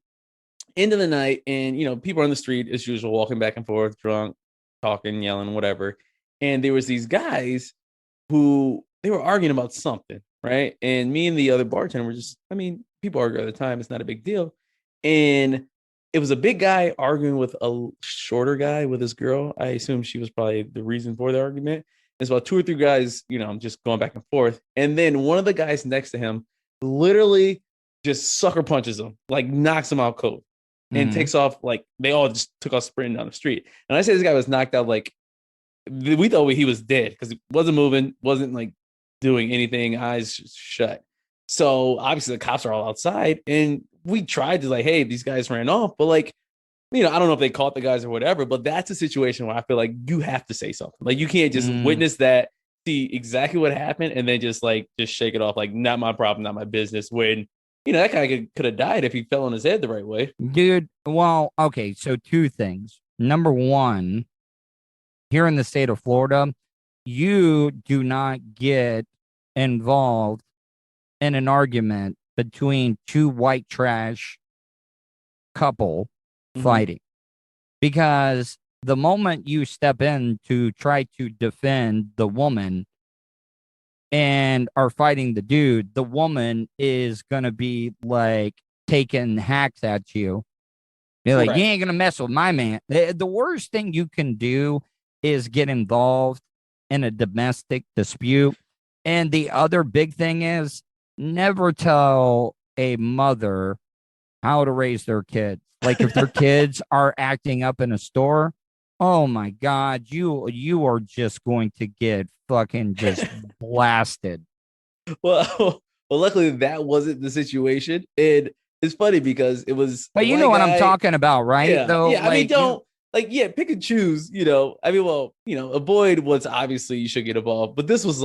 end of the night, and people on the street as usual, walking back and forth, drunk, talking, yelling, whatever. And there was these guys who they were arguing about something. Right. And me and the other bartender were people argue all the time. It's not a big deal. And it was a big guy arguing with a shorter guy with his girl. I assume she was probably the reason for the argument. It's about 2 or 3 guys, just going back and forth. And then one of the guys next to him literally just sucker punches him, like knocks him out cold and takes off. Like they all just took off sprinting down the street. And I say this guy was knocked out. Like we thought he was dead because he wasn't moving, wasn't like doing anything, eyes shut. So obviously the cops are all outside, and we tried to like, hey, these guys ran off, but like, I don't know if they caught the guys or whatever, but that's a situation where I feel like you have to say something. Like you can't just witness that, see exactly what happened, and then just shake it off like not my problem, not my business. When that guy could have died if he fell on his head the right way, dude. Well, okay, so 2 things. Number one, here in the state of Florida, you do not get involved in an argument between 2 white trash couple fighting, because the moment you step in to try to defend the woman and are fighting the dude, the woman is going to be like taking hacks at you. You're like, you ain't going to mess with my man. The worst thing you can do is get involved in a domestic dispute. And the other big thing is never tell a mother how to raise their kids. Like if their kids are acting up in a store, oh my God, you are just going to get fucking just blasted. Well, luckily that wasn't the situation. And it's funny because it was. But you know what I'm talking about, right? Yeah. Though, yeah. I mean, pick and choose, avoid what's obviously you should get involved. But this was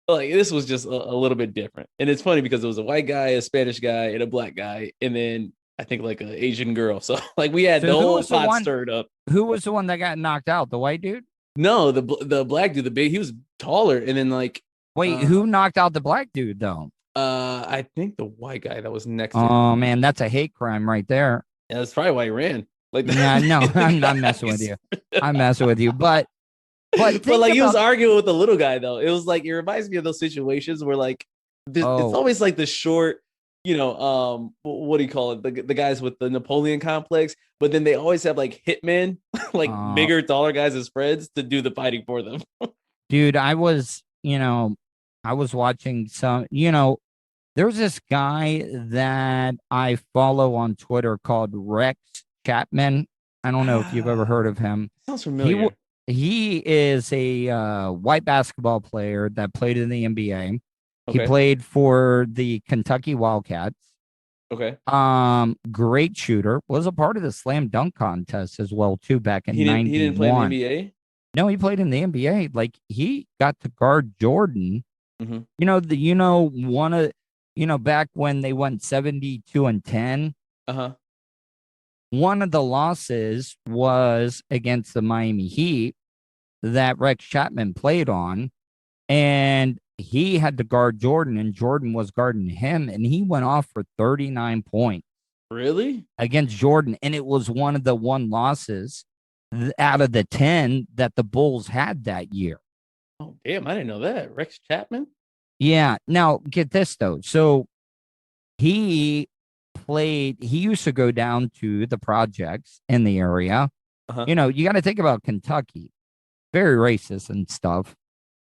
this was just a little bit different. And it's funny because it was a white guy, a Spanish guy, and a black guy. And then I think like an Asian girl. So like we had the whole pot stirred up. Who was the one that got knocked out? The white dude? No, the black dude, the big, he was taller, and then like, Wait, who knocked out the black dude though? I think the white guy that was next to him. Oh man, that's a hate crime right there. Yeah, that's probably why he ran. Like, Yeah, no, I'm not messing with you. I'm messing with you, but But like, he was arguing with the little guy though. It was like, it reminds me of those situations where like it's always like the short, what do you call it? The guys with the Napoleon complex, but then they always have like hitmen, like bigger, taller guys as friends to do the fighting for them. Dude, I was watching some, there's this guy that I follow on Twitter called Rex Chapman. I don't know if you've ever heard of him. Sounds familiar. He is a white basketball player that played in the NBA. Okay. He played for the Kentucky Wildcats. Okay. Great shooter. Was a part of the slam dunk contest as well too back in 91. He didn't play in the NBA? No, he played in the NBA. Like, he got to guard Jordan. Mm-hmm. Back when they went 72-10. Uh-huh. One of the losses was against the Miami Heat that Rex Chapman played on, and he had to guard Jordan, and Jordan was guarding him, and he went off for 39 points. Really? Against Jordan, and it was one of the losses out of the 10 that the Bulls had that year. Oh, damn, I didn't know that. Rex Chapman? Yeah. Now, get this, though. So he used to go down to the projects in the area. Uh-huh. You got to think about Kentucky, very racist and stuff.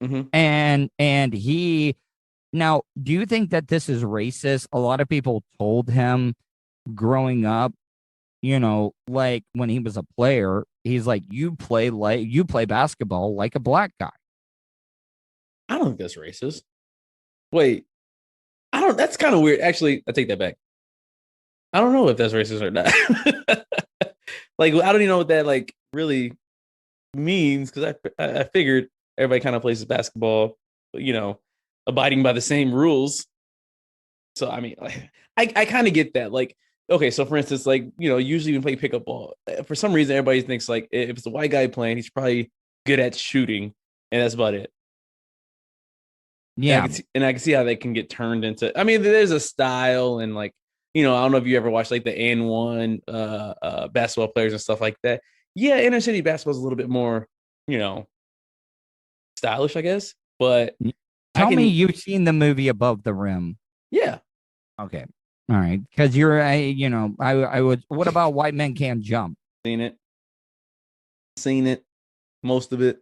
Mm-hmm. And he, now, do you think that this is racist? A lot of people told him growing up, like when he was a player, he's like, you play basketball like a black guy. I don't think that's racist. Wait, that's kind of weird. Actually, I take that back. I don't know if that's racist or not. Like, I don't even know what that like really means, because I figured everybody kind of plays basketball, abiding by the same rules. So I mean, like, I kind of get that. Like, okay, so for instance, like, usually when you play pickup ball, for some reason everybody thinks like if it's a white guy playing, he's probably good at shooting, and that's about it. Yeah, and I can see how they can get turned into. I mean, there's a style, and like, I don't know if you ever watched like the N1 basketball players and stuff like that. Yeah, inner city basketball is a little bit more, stylish, I guess. But tell me you've seen the movie Above the Rim. Yeah. Okay. All right. Because I would. What about White Men Can't Jump? Seen it. Most of it.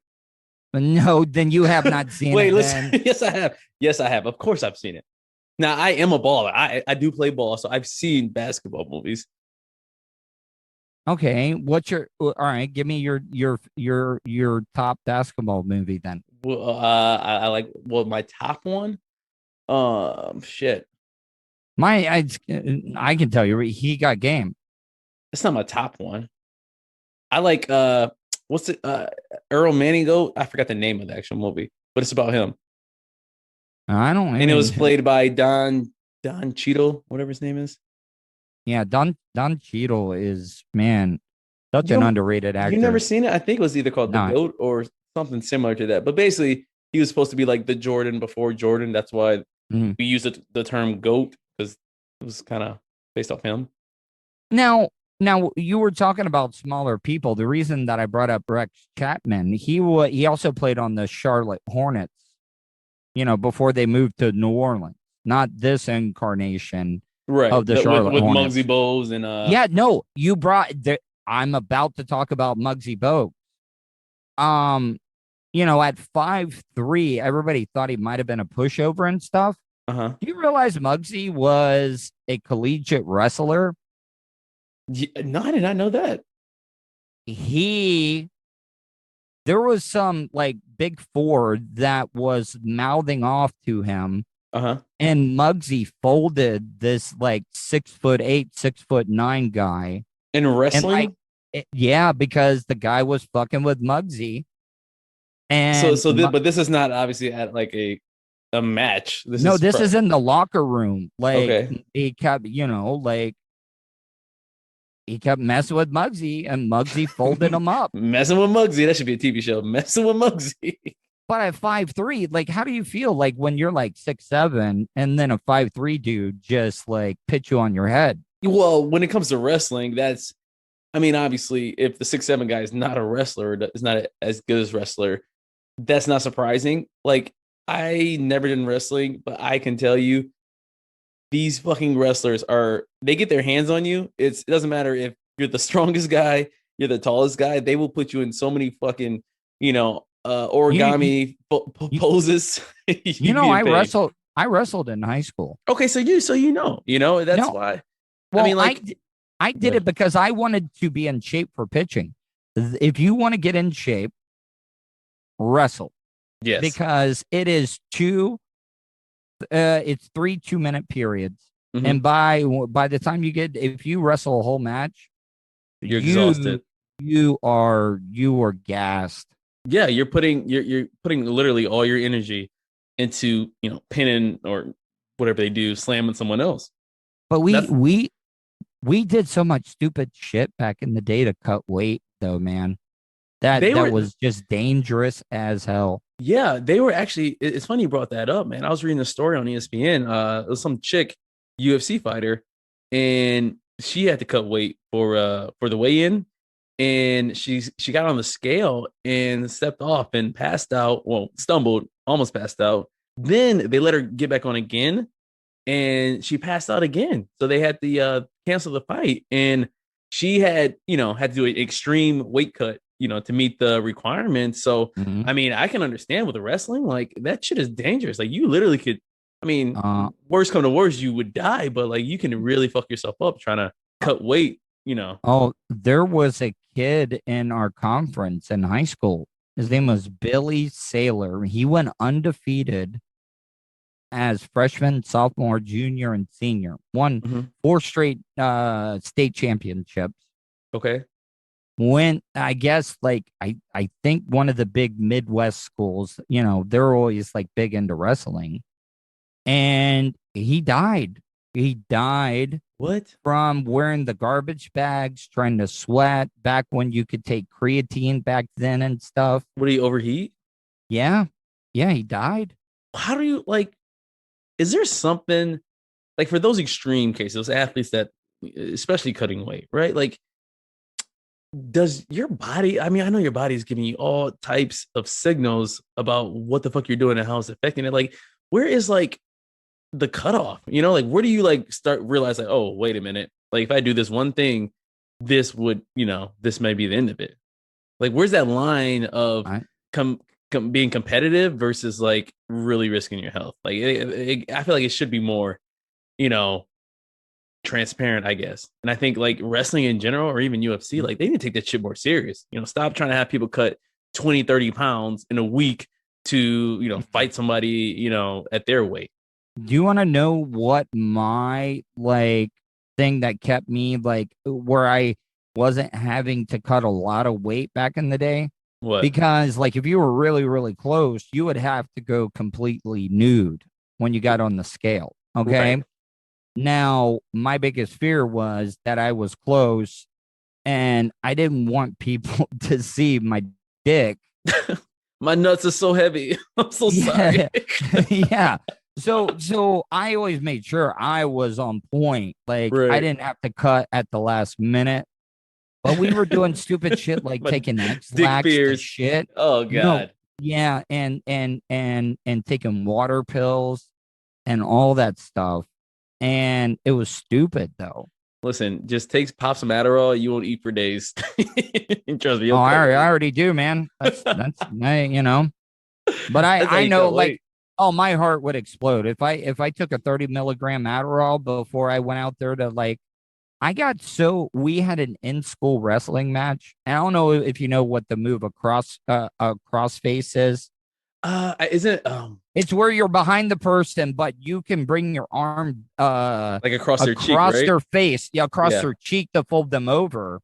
No, then you have not seen Wait, it. Listen. Yes, I have. Yes, I have. Of course, I've seen it. Now, I am a baller. I do play ball, so I've seen basketball movies. Okay, all right? Give me your top basketball movie then. Well, I like my top one. Shit. I can tell you, He Got Game. It's not my top one. I like what's it? Earl Manigault. I forgot the name of the actual movie, but it's about him. I don't. And it was played by Don Cheadle, whatever his name is. Yeah, Don Cheadle is, man, such an underrated actor. You never seen it? I think it was either called The Goat or something similar to that. But basically, he was supposed to be like the Jordan before Jordan. That's why we use the term GOAT, because it was kind of based off him. Now you were talking about smaller people. The reason that I brought up Rex Chapman, he also played on the Charlotte Hornets, before they moved to New Orleans. Not this incarnation. Right. Of the Charlotte with Hornets. Muggsy Bogues and yeah, no, you brought I'm about to talk about Muggsy Bogues. At 5'3", everybody thought he might have been a pushover and stuff. Uh-huh. Do you realize Muggsy was a collegiate wrestler? Yeah, no, I did not know that. There was some like Big Four that was mouthing off to him. Uh-huh. And Muggsy folded this like 6'8", 6'9" guy in wrestling. And, yeah, because the guy was fucking with Muggsy. And but this is not obviously at like a match. This is in the locker room. Like, okay. He kept, like, he kept messing with Muggsy, and Muggsy folded him up. Messing with Muggsy. That should be a TV show. Messing with Muggsy. But at 5'3", like, how do you feel like when you're like 6'7", and then a 5'3" dude just like pitch you on your head? Well, when it comes to wrestling, obviously, if the 6'7" guy is not a wrestler, is not as good as wrestler, that's not surprising. Like, I never did wrestling, but I can tell you, these fucking wrestlers they get their hands on you. It doesn't matter if you're the strongest guy, you're the tallest guy. They will put you in so many fucking, origami poses. I wrestled in high school. Okay, that's why. Well, I did it because I wanted to be in shape for pitching. If you want to get in shape, wrestle. Yes. Because it is it's 3 2-minute periods. Mm-hmm. And by the time if you wrestle a whole match, you're exhausted. You are gassed. Yeah, you're putting literally all your energy into, pinning or whatever they do, slamming someone else. But we did so much stupid shit back in the day to cut weight, though, man. That was just dangerous as hell. Yeah, they were actually. It's funny you brought that up, man. I was reading a story on ESPN. It was some chick, UFC fighter, and she had to cut weight for the weigh-in, and she got on the scale and stepped off and passed out. Well, stumbled, almost passed out. Then they let her get back on again, and she passed out again. So they had to cancel the fight, and she had to do an extreme weight cut, to meet the requirements. So, I can understand with the wrestling, like, that shit is dangerous. Like, you literally could, worst come to worst, you would die, but like, you can really fuck yourself up trying to cut weight, Oh, there was a kid in our conference in high school. His name was Billy Saylor. He went undefeated as freshman, sophomore, junior, and senior. Won 4 straight state championships. Okay. When I guess, like, I think one of the big Midwest schools, they're always like big into wrestling, and he died. He died. What? From wearing the garbage bags, trying to sweat back when you could take creatine back then and stuff. Would he overheat? Yeah, he died. How do you, like, is there something, like, for those extreme cases, those athletes that, especially cutting weight, right? Like, does your body, I know your body is giving you all types of signals about what the fuck you're doing and how it's affecting it. Like, where is, like, the cutoff? Like, where do you, like, start realize, like, oh, wait a minute, like, if I do this one thing, this would, this may be the end of it. Like, where's that line of being competitive versus, like, really risking your health? Like, I feel like it should be more, transparent, I guess. And I think, like, wrestling in general, or even UFC, like, they need to take that shit more serious. Stop trying to have people cut 20-30 pounds in a week to fight somebody at their weight. Do you want to know what my, like, thing that kept me, like, where I wasn't having to cut a lot of weight back in the day? What? Because, like, if you were really, really close, you would have to go completely nude when you got on the scale. Okay. Right. Now, my biggest fear was that I was close and I didn't want people to see my dick. My nuts are so heavy. I'm so sorry. Yeah. So I always made sure I was on point. Like, right. I didn't have to cut at the last minute. But we were doing stupid shit like taking X-Lax to shit. Oh God. Yeah, and taking water pills and all that stuff. And it was stupid, though. Listen, just pop some Adderall. You won't eat for days. Trust me. I already do, man. That's But I know, like, oh, my heart would explode if I took a 30 milligram Adderall before I went out there to, like, we had an in-school wrestling match. I don't know if you know what the move a crossface is. It's where you're behind the person, but you can bring your arm like across their cheek, right? Their face, across their cheek to fold them over.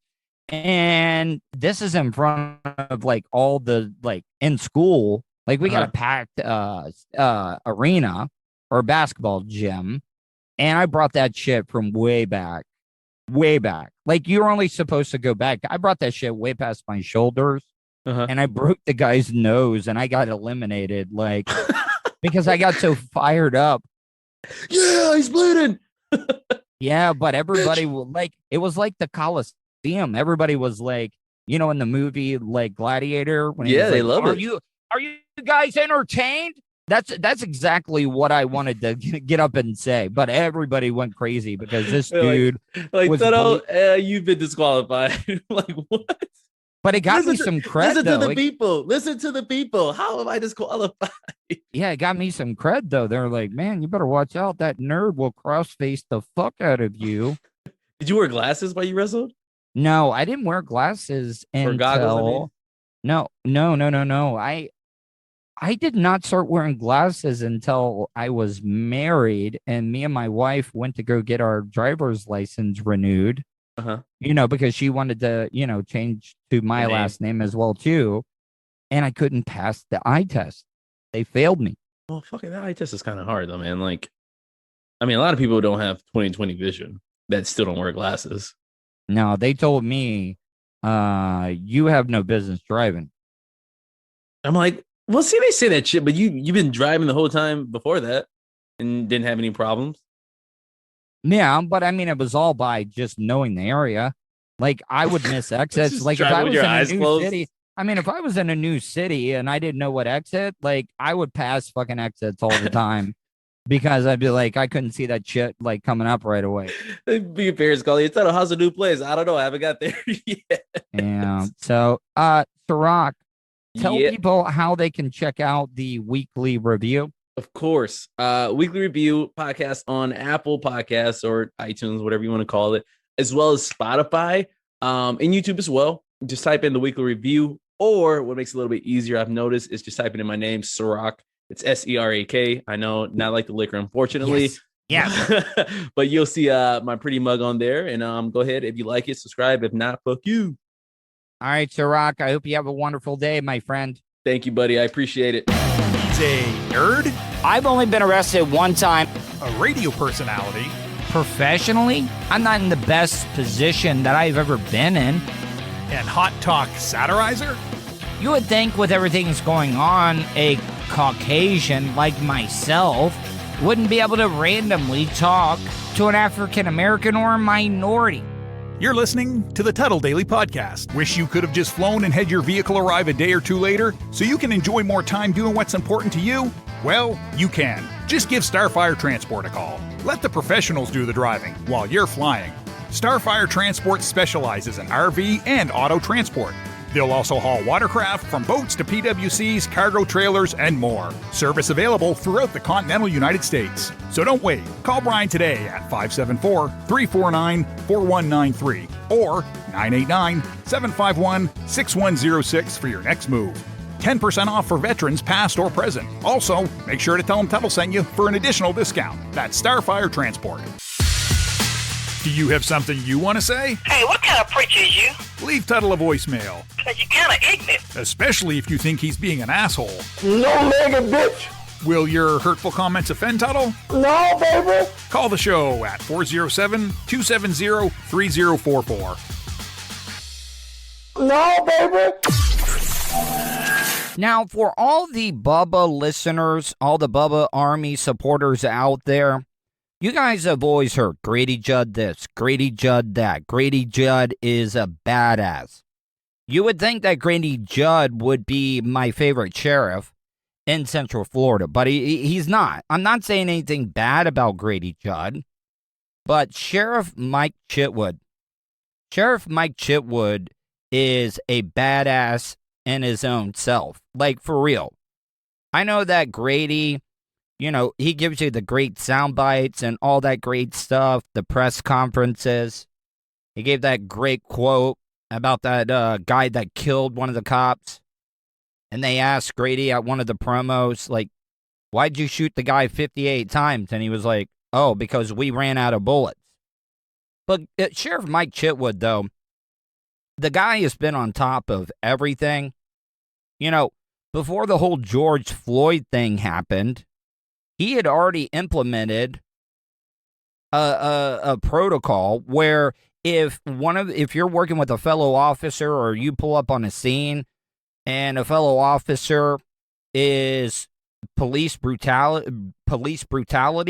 And this is in front of, like, all the, like, in school, like, we got a packed arena or basketball gym, and I brought that shit from way back. way back. Like you're only supposed to go back. I brought that shit way past my shoulders, and I broke the guy's nose, and I got eliminated. Like because I got so fired up. Yeah, he's bleeding. Yeah, but everybody like it was like the Coliseum. Everybody was like, you know, in the movie like Gladiator. When they like, love it. Are you guys entertained? That's exactly what I wanted to get up and say, but everybody went crazy because this dude was you've been disqualified. Like what? But it got me some cred. Listen to the people. Listen to the people. How am I disqualified? Yeah, it got me some cred though. They're like, man, you better watch out. That nerd will cross-face the fuck out of you. Did you wear glasses while you wrestled? No, I didn't wear glasses until goggles, No. I did not start wearing glasses until I was married, and me and my wife went to go get our driver's license renewed. You know, because she wanted to, you know, change to my last name as well too, and I couldn't pass the eye test. They failed me. Well, fucking that eye test is kind of hard though, man. Like, I mean, a lot of people don't have 20/20 vision that still don't wear glasses. No, they told me, you have no business driving. I'm like, well, see, they say that shit, but you've been driving the whole time before that and didn't have any problems. Yeah, but I mean, it was all by just knowing the area. Like I would miss exits. Like if I was in a new city, I mean, if I was in a new city and I didn't know what exit, like I would pass fucking exits all the time because I'd be like, I couldn't see that shit like coming up right away. Your parents call you, Tuddle, how's the new place? I don't know. I haven't got there yet. Yeah. So, Serak, tell people how they can check out the weekly review. Of course. Weekly review podcast on Apple Podcasts or iTunes, whatever you want to call it, as well as Spotify, and YouTube as well. Just type in the weekly review, or what makes it a little bit easier, I've noticed, is just typing in my name, Serak. It's Serak. I know, not like the liquor, unfortunately. Yes. But you'll see my pretty mug on there. And go ahead. If you like it, subscribe. If not, fuck you. All right, Serak. I hope you have a wonderful day, my friend. Thank you, buddy. I appreciate it. He's a nerd, I've only been arrested one time. a radio personality, Professionally, I'm not in the best position that I've ever been in. and hot talk satirizer. You would think with everything that's going on, a Caucasian like myself wouldn't be able to randomly talk to an African American or a minority. You're listening to the Tuddle Daily Podcast. Wish you could have just flown and had your vehicle arrive a day or two later so you can enjoy more time doing what's important to you? Well, you can. Just give Starfire Transport a call. Let the professionals do the driving while you're flying. Starfire Transport specializes in RV and auto transport. They'll also haul watercraft from boats to PWCs, cargo trailers, and more. Service available throughout the continental United States. So don't wait. Call Brian today at 574-349-4193 or 989-751-6106 for your next move. 10% off for veterans past or present. Also, make sure to tell them Tuddle sent you for an additional discount. That's Starfire Transport. Do you have something you want to say? Hey, what kind of preacher is you? Leave Tuddle a voicemail, Because you're kind of ignorant. especially if you think he's being an asshole. No-legged bitch. Will your hurtful comments offend Tuddle? No, baby. Call the show at 407-270-3044. No, baby. Now, for all the Bubba listeners, all the Bubba Army supporters out there, you guys have always heard Grady Judd this, Grady Judd that. Grady Judd is a badass. You would think that Grady Judd would be my favorite sheriff in Central Florida, but he's not. I'm not saying anything bad about Grady Judd, but Sheriff Mike Chitwood is a badass in his own self. Like, for real. I know that Grady, you know, he gives you the great sound bites and all that great stuff, the press conferences. He gave that great quote about that guy that killed one of the cops. And they asked Grady at one of the promos, like, why'd you shoot the guy 58 times? And he was like, oh, because we ran out of bullets. But Sheriff Mike Chitwood, though, the guy has been on top of everything. You know, before the whole George Floyd thing happened, he had already implemented a protocol where if you're working with a fellow officer or you pull up on a scene and a fellow officer is police brutality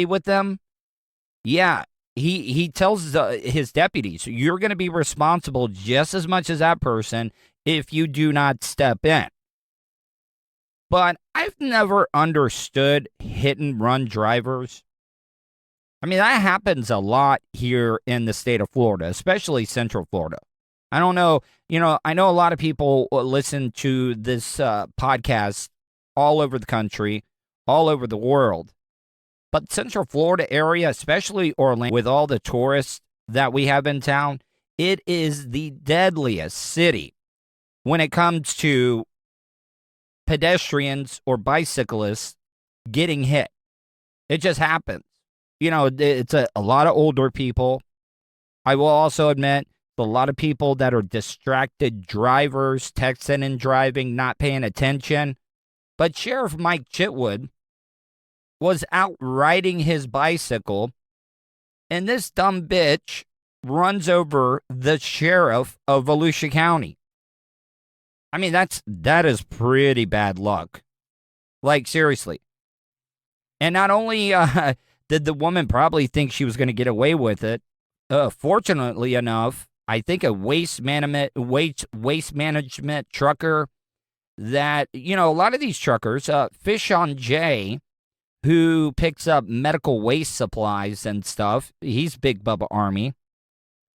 with them, yeah, he tells his deputies, you're going to be responsible just as much as that person if you do not step in. But I've never understood hit and run drivers. I mean, that happens a lot here in the state of Florida, especially Central Florida. I don't know, I know a lot of people listen to this podcast all over the country, all over the world. But Central Florida area, especially Orlando, with all the tourists that we have in town, it is the deadliest city when it comes to pedestrians or bicyclists getting hit. It just happens. It's a lot of older people. I will also admit, a lot of people that are distracted drivers, texting and driving, not paying attention. But Sheriff Mike Chitwood was out riding his bicycle, and this dumb bitch runs over the sheriff of Volusia County. I mean, that is pretty bad luck. Like, seriously. And not only did the woman probably think she was going to get away with it, fortunately enough, I think a waste management trucker that, a lot of these truckers, Fish on J, who picks up medical waste supplies and stuff, he's Big Bubba Army.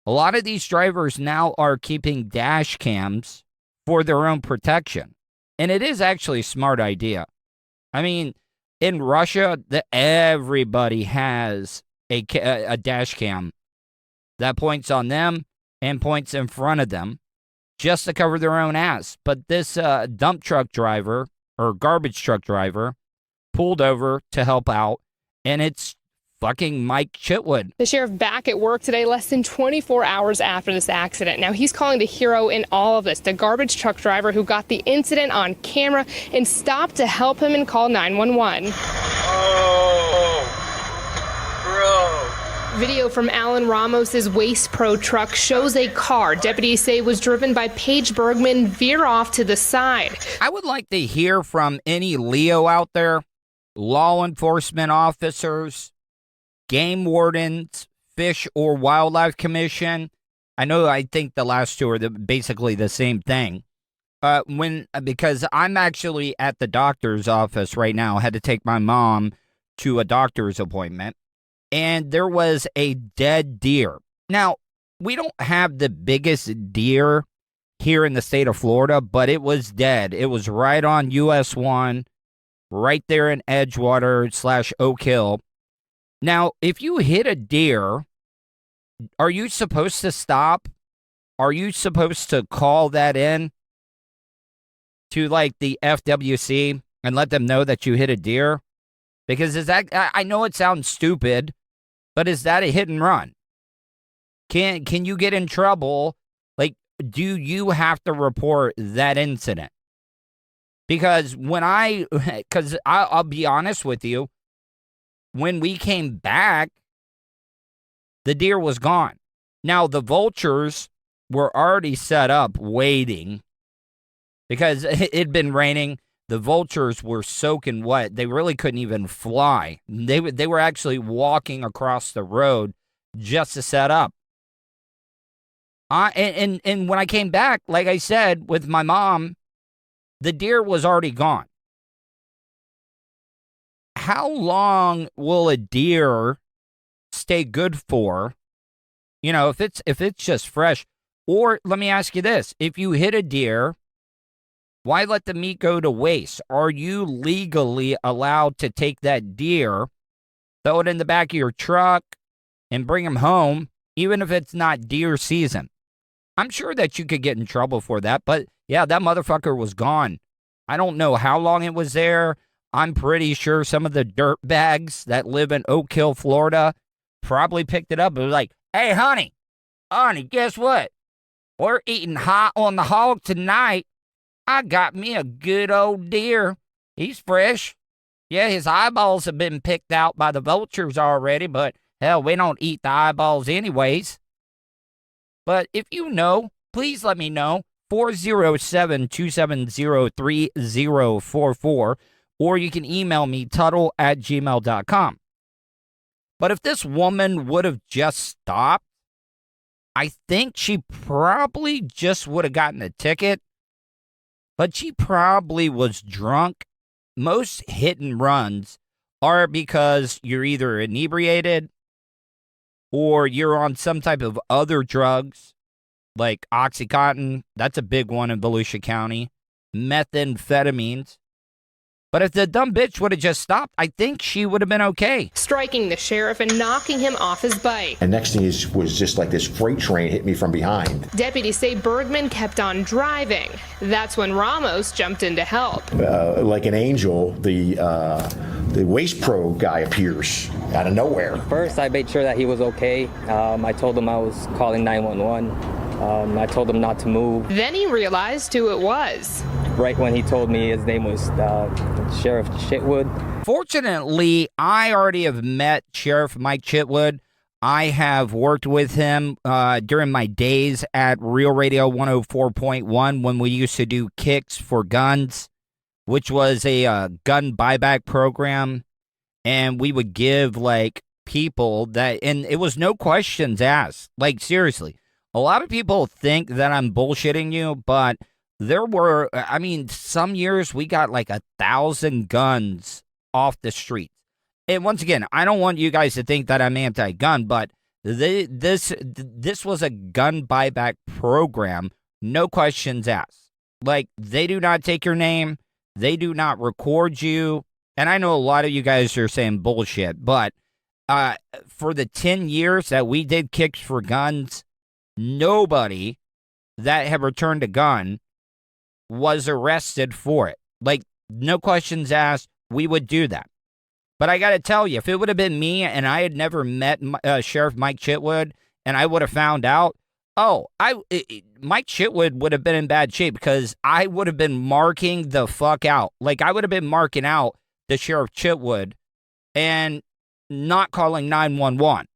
A lot of these drivers now are keeping dash cams for their own protection. And it is actually a smart idea. I mean, in Russia, everybody has a dash cam that points on them and points in front of them just to cover their own ass. But this dump truck driver or garbage truck driver pulled over to help out, and it's fucking Mike Chitwood. The sheriff back at work today, less than 24 hours after this accident. Now, he's calling the hero in all of this, the garbage truck driver who got the incident on camera and stopped to help him and call 911. Video from Alan Ramos's Waste Pro truck shows a car deputies say was driven by Paige Bergman veer off to the side. I would like to hear from any Leo out there, law enforcement officers, game wardens, Fish or Wildlife Commission. I think the last two are basically the same thing. Because I'm actually at the doctor's office right now. I had to take my mom to a doctor's appointment. And there was a dead deer. Now, we don't have the biggest deer here in the state of Florida, but it was dead. It was right on US 1, right there in Edgewater / Oak Hill. Now, if you hit a deer, are you supposed to stop? Are you supposed to call that in to like the FWC and let them know that you hit a deer? Because I know it sounds stupid, but is that a hit and run? Can you get in trouble? Like, do you have to report that incident? Because I'll be honest with you, when we came back, the deer was gone. Now, the vultures were already set up waiting because it'd been raining. The vultures were soaking wet. They really couldn't even fly. They were actually walking across the road just to set up. And when I came back, like I said, with my mom, the deer was already gone. How long will a deer stay good for? If it's just fresh. Or let me ask you this. If you hit a deer, why let the meat go to waste? Are you legally allowed to take that deer, throw it in the back of your truck, and bring him home, even if it's not deer season? I'm sure that you could get in trouble for that, but yeah, that motherfucker was gone. I don't know how long it was there. I'm pretty sure some of the dirt bags that live in Oak Hill, Florida, probably picked it up. It was like, hey, honey, guess what? We're eating hot on the hog tonight. I got me a good old deer. He's fresh. Yeah, his eyeballs have been picked out by the vultures already, but hell, we don't eat the eyeballs anyways. But if you know, please let me know. 407-270-3044. Or you can email me, Tuddle@gmail.com. But if this woman would have just stopped, I think she probably just would have gotten a ticket. But she probably was drunk. Most hit and runs are because you're either inebriated or you're on some type of other drugs, like Oxycontin. That's a big one in Volusia County. Methamphetamines. But if the dumb bitch would have just stopped, I think she would have been okay. Striking the sheriff and knocking him off his bike. And next thing was just like this freight train hit me from behind. Deputies say Bergman kept on driving. That's when Ramos jumped in to help. Like an angel, the Waste Pro guy appears out of nowhere. First, I made sure that he was okay. I told him I was calling 911. I told him not to move. Then he realized who it was. Right when he told me his name was Sheriff Chitwood. Fortunately, I already have met Sheriff Mike Chitwood. I have worked with him during my days at Real Radio 104.1 when we used to do Kicks for Guns, which was a gun buyback program. And we would give, like, people that, and it was no questions asked. Like, seriously, a lot of people think that I'm bullshitting you, but there were, I mean, some years we got like 1,000 guns off the streets. And once again, I don't want you guys to think that I'm anti-gun, but this was a gun buyback program, no questions asked. Like, they do not take your name, they do not record you. And I know a lot of you guys are saying bullshit, but for the 10 years that we did Kicks for Guns, nobody that had returned a gun was arrested for it. Like, no questions asked, we would do that. But I got to tell you, if it would have been me and I had never met Sheriff Mike Chitwood and I would have found out, Mike Chitwood would have been in bad shape because I would have been marking the fuck out. Like, I would have been marking out the Sheriff Chitwood and not calling 911.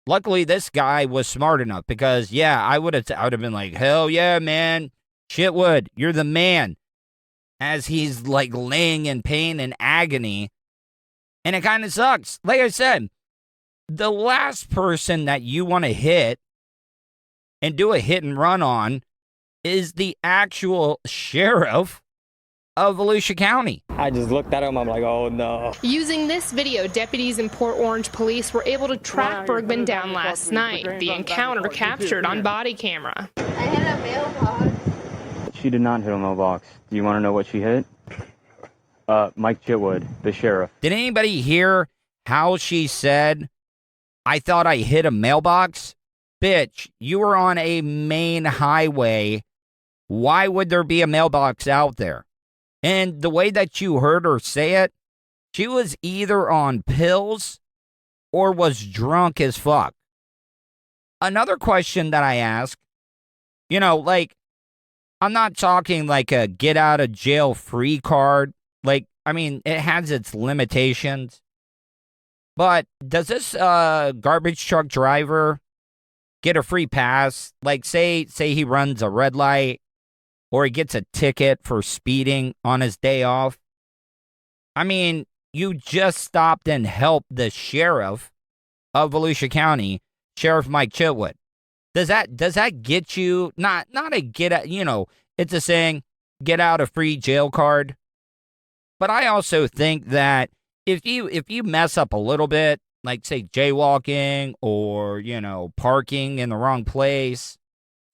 Luckily, this guy was smart enough because, yeah, I would have been like, hell yeah, man. Chitwood, you're the man. As he's like laying in pain and agony. And it kind of sucks. Like I said, the last person that you want to hit and do a hit and run on is the actual sheriff of Volusia County. I just looked at him. I'm like, oh, no. Using this video, deputies in Port Orange police were able to track Bergman down last night. The encounter captured on body camera. I hit a mailbox. She did not hit a mailbox. Do you want to know what she hit? Mike Chitwood, the sheriff. Did anybody hear how she said, I thought I hit a mailbox? Bitch, you were on a main highway. Why would there be a mailbox out there? And the way that you heard her say it, she was either on pills or was drunk as fuck. Another question that I ask, you know, like, I'm not talking like a get out of jail free card. Like, I mean, it has its limitations. But does this garbage truck driver get a free pass? Like, say he runs a red light or he gets a ticket for speeding on his day off. I mean, you just stopped and helped the sheriff of Volusia County, Sheriff Mike Chitwood. Does that get you, not a get out, you know, it's a saying, get out a free jail card. But I also think that if you mess up a little bit, like say jaywalking or, you know, parking in the wrong place,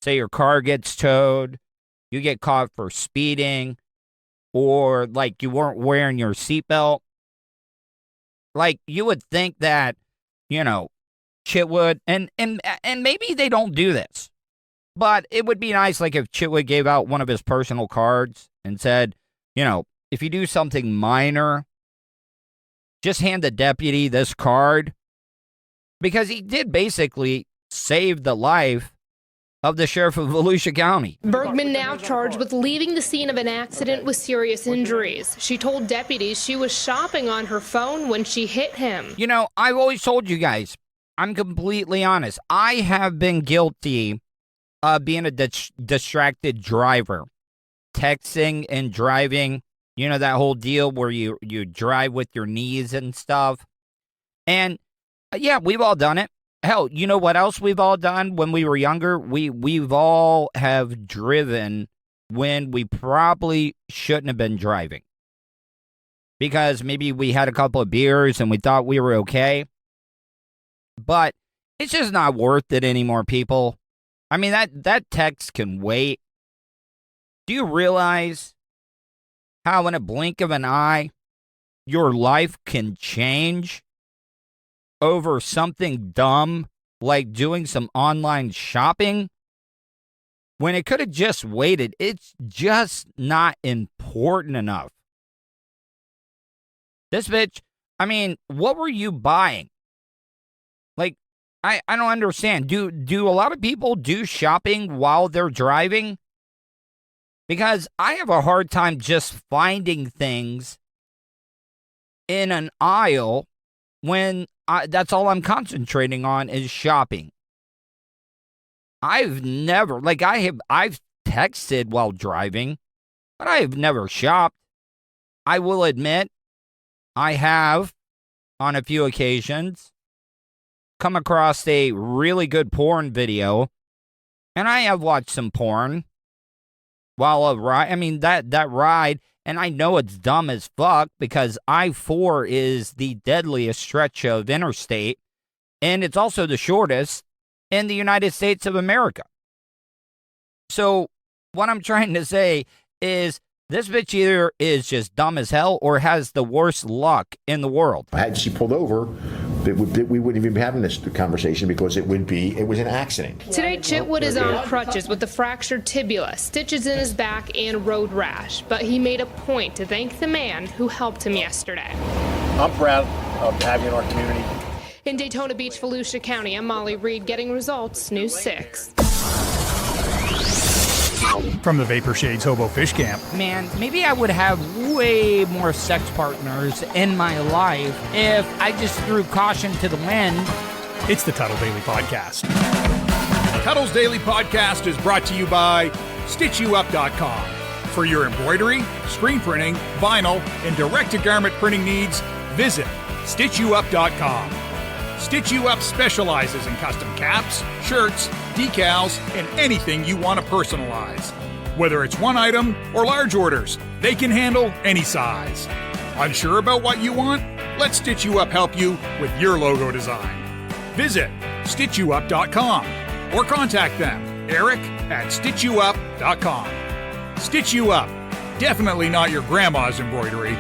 say your car gets towed, you get caught for speeding, or like you weren't wearing your seatbelt, like you would think that, you know, Chitwood, and maybe they don't do this, but it would be nice, like, if Chitwood gave out one of his personal cards and said, you know, if you do something minor, just hand the deputy this card, because he did basically save the life of the sheriff of Volusia County. Bergman now charged with leaving the scene of an accident with serious injuries. She told deputies she was shopping on her phone when she hit him. You know, I've always told you guys, I'm completely honest. I have been guilty being a distracted driver, texting and driving. You know, that whole deal where you drive with your knees and stuff. And yeah, we've all done it. Hell, you know what else we've all done when we were younger? We've all have driven when we probably shouldn't have been driving. Because maybe we had a couple of beers and we thought we were okay. But it's just not worth it anymore, people. I mean, that text can wait. Do you realize how in a blink of an eye your life can change over something dumb like doing some online shopping? When it could have just waited. It's just not important enough. This bitch, I mean, what were you buying? Like, I don't understand. Do a lot of people do shopping while they're driving? Because I have a hard time just finding things in an aisle when that's all I'm concentrating on is shopping. I've never, like I've texted while driving, but I have never shopped. I will admit, I have, on a few occasions, come across a really good porn video, and I have watched some porn while a ride. I mean, that ride, and I know it's dumb as fuck because I-4 is the deadliest stretch of interstate, and it's also the shortest in the United States of America. So what I'm trying to say is this bitch either is just dumb as hell or has the worst luck in the world. Had she pulled over, we wouldn't even be having this conversation because it was an accident. Today, Chitwood is on crutches with a fractured tibia, stitches in his back, and road rash. But he made a point to thank the man who helped him yesterday. I'm proud of having in our community. In Daytona Beach, Volusia County, I'm Molly Reed, getting results, News 6. From the Vapor Shades Hobo Fish Camp. Man, maybe I would have way more sex partners in my life if I just threw caution to the wind. It's the Tuddle Daily Podcast. Tuddle's Daily Podcast is brought to you by StitchYouUp.com. For your embroidery, screen printing, vinyl, and direct-to-garment printing needs, visit StitchYouUp.com. Stitch You Up specializes in custom caps, shirts, decals, and anything you want to personalize. Whether it's one item or large orders, they can handle any size. Unsure about what you want? Let Stitch You Up help you with your logo design. Visit StitchYouUp.com or contact them, Eric at StitchYouUp.com. Stitch You Up, definitely not your grandma's embroidery.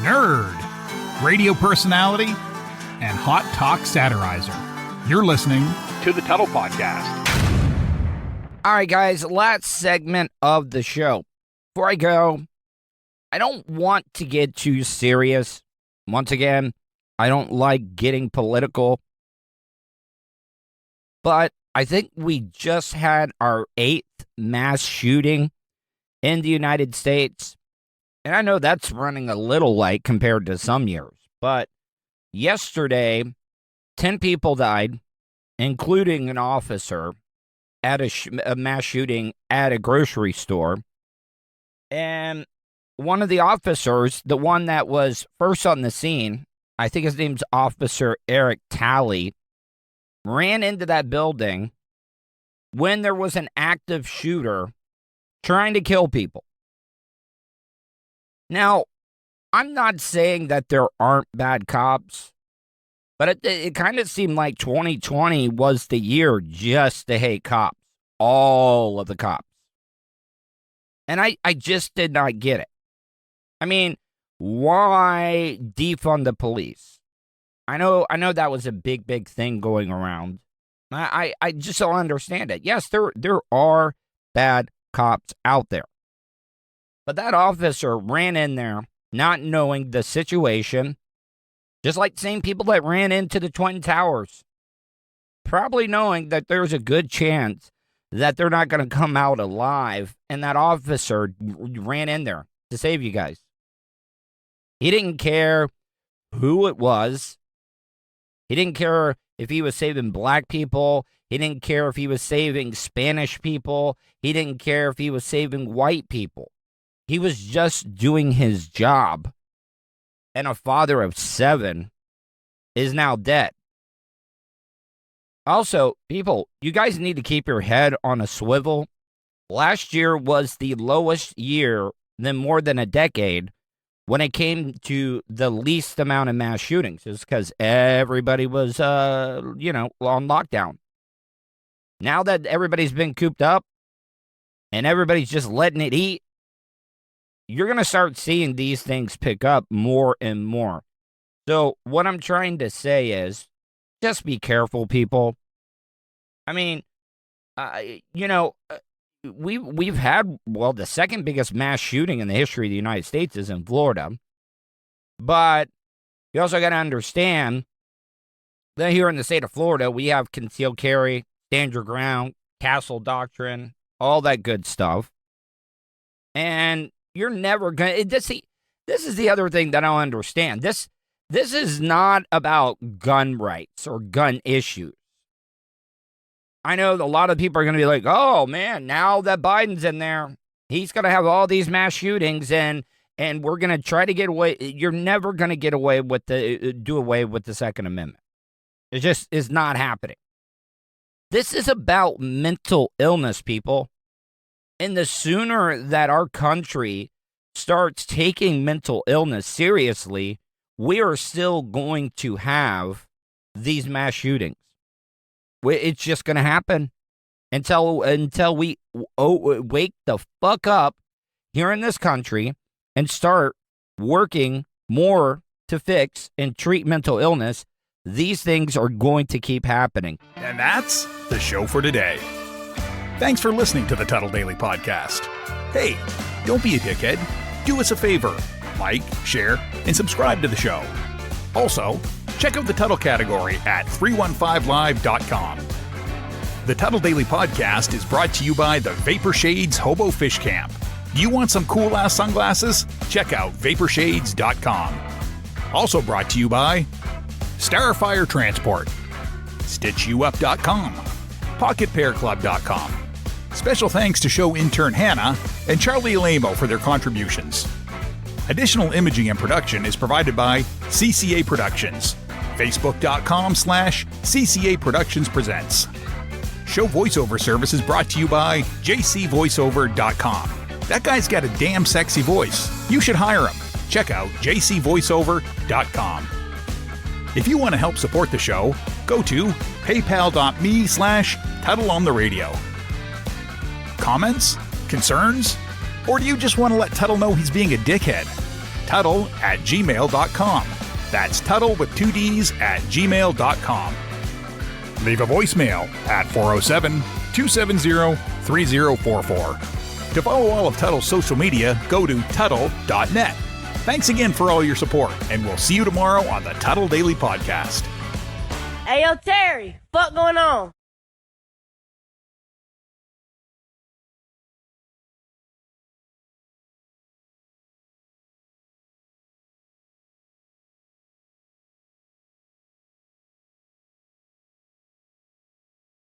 Nerd, radio personality, and hot talk satirizer. You're listening to the Tuddle Podcast. All right, guys, last segment of the show. Before I go, I don't want to get too serious. Once again, I don't like getting political. But I think we just had our 8th mass shooting in the United States. And I know that's running a little light compared to some years. But yesterday, 10 people died, including an officer, at a mass shooting at a grocery store. And one of the officers, the one that was first on the scene, I think his name's Officer Eric Talley, ran into that building when there was an active shooter trying to kill people. Now, I'm not saying that there aren't bad cops, but it kind of seemed like 2020 was the year just to hate cops. All of the cops. And I just did not get it. I mean, why defund the police? I know that was a big thing going around. I just don't understand it. Yes, there are bad cops out there. But that officer ran in there not knowing the situation, just like the same people that ran into the Twin Towers, probably knowing that there's a good chance that they're not going to come out alive, and that officer ran in there to save you guys. He didn't care who it was. He didn't care if he was saving black people. He didn't care if he was saving Spanish people. He didn't care if he was saving white people. He was just doing his job. And a father of 7 is now dead. Also, people, you guys need to keep your head on a swivel. Last year was the lowest year in more than a decade when it came to the least amount of mass shootings. It's because everybody was, on lockdown. Now that everybody's been cooped up and everybody's just letting it eat, you're going to start seeing these things pick up more and more. So what I'm trying to say is just be careful, people. I mean, we've had, the second biggest mass shooting in the history of the United States is in Florida. But you also got to understand that here in the state of Florida, we have concealed carry, stand your ground, castle doctrine, all that good stuff. And you're never going to, this is the other thing that I don't understand. This is not about gun rights or gun issues. I know a lot of people are going to be like, oh, man, now that Biden's in there, he's going to have all these mass shootings and we're going to try to get away. You're never going to get away with do away with the Second Amendment. It just is not happening. This is about mental illness, people. And the sooner that our country starts taking mental illness seriously, we are still going to have these mass shootings. It's just going to happen until we wake the fuck up here in this country and start working more to fix and treat mental illness. These things are going to keep happening. And that's the show for today. Thanks for listening to the Tuddle Daily Podcast. Hey, don't be a dickhead. Do us a favor. Like, share, and subscribe to the show. Also, check out the Tuddle category at 315live.com. The Tuddle Daily Podcast is brought to you by the Vapor Shades Hobo Fish Camp. Do you want some cool-ass sunglasses? Check out vaporshades.com. Also brought to you by Starfire Transport, StitchYouUp.com, PocketPairClub.com. Special thanks to show intern Hannah and Charlie Alamo for their contributions. Additional imaging and production is provided by CCA Productions. Facebook.com/CCA Productions Presents. Show voiceover service is brought to you by JCVoiceover.com. That guy's got a damn sexy voice. You should hire him. Check out JCVoiceover.com. If you want to help support the show, go to paypal.me/TuddleOnTheRadio. Comments? Concerns? Or do you just want to let Tuddle know he's being a dickhead? Tuddle@gmail.com. That's Tuddle with 2 Ds at gmail.com. Leave a voicemail at 407-270-3044. To follow all of Tuddle's social media, go to Tuddle.net. Thanks again for all your support, and we'll see you tomorrow on the Tuddle Daily Podcast. Hey, yo, Terry, what going on?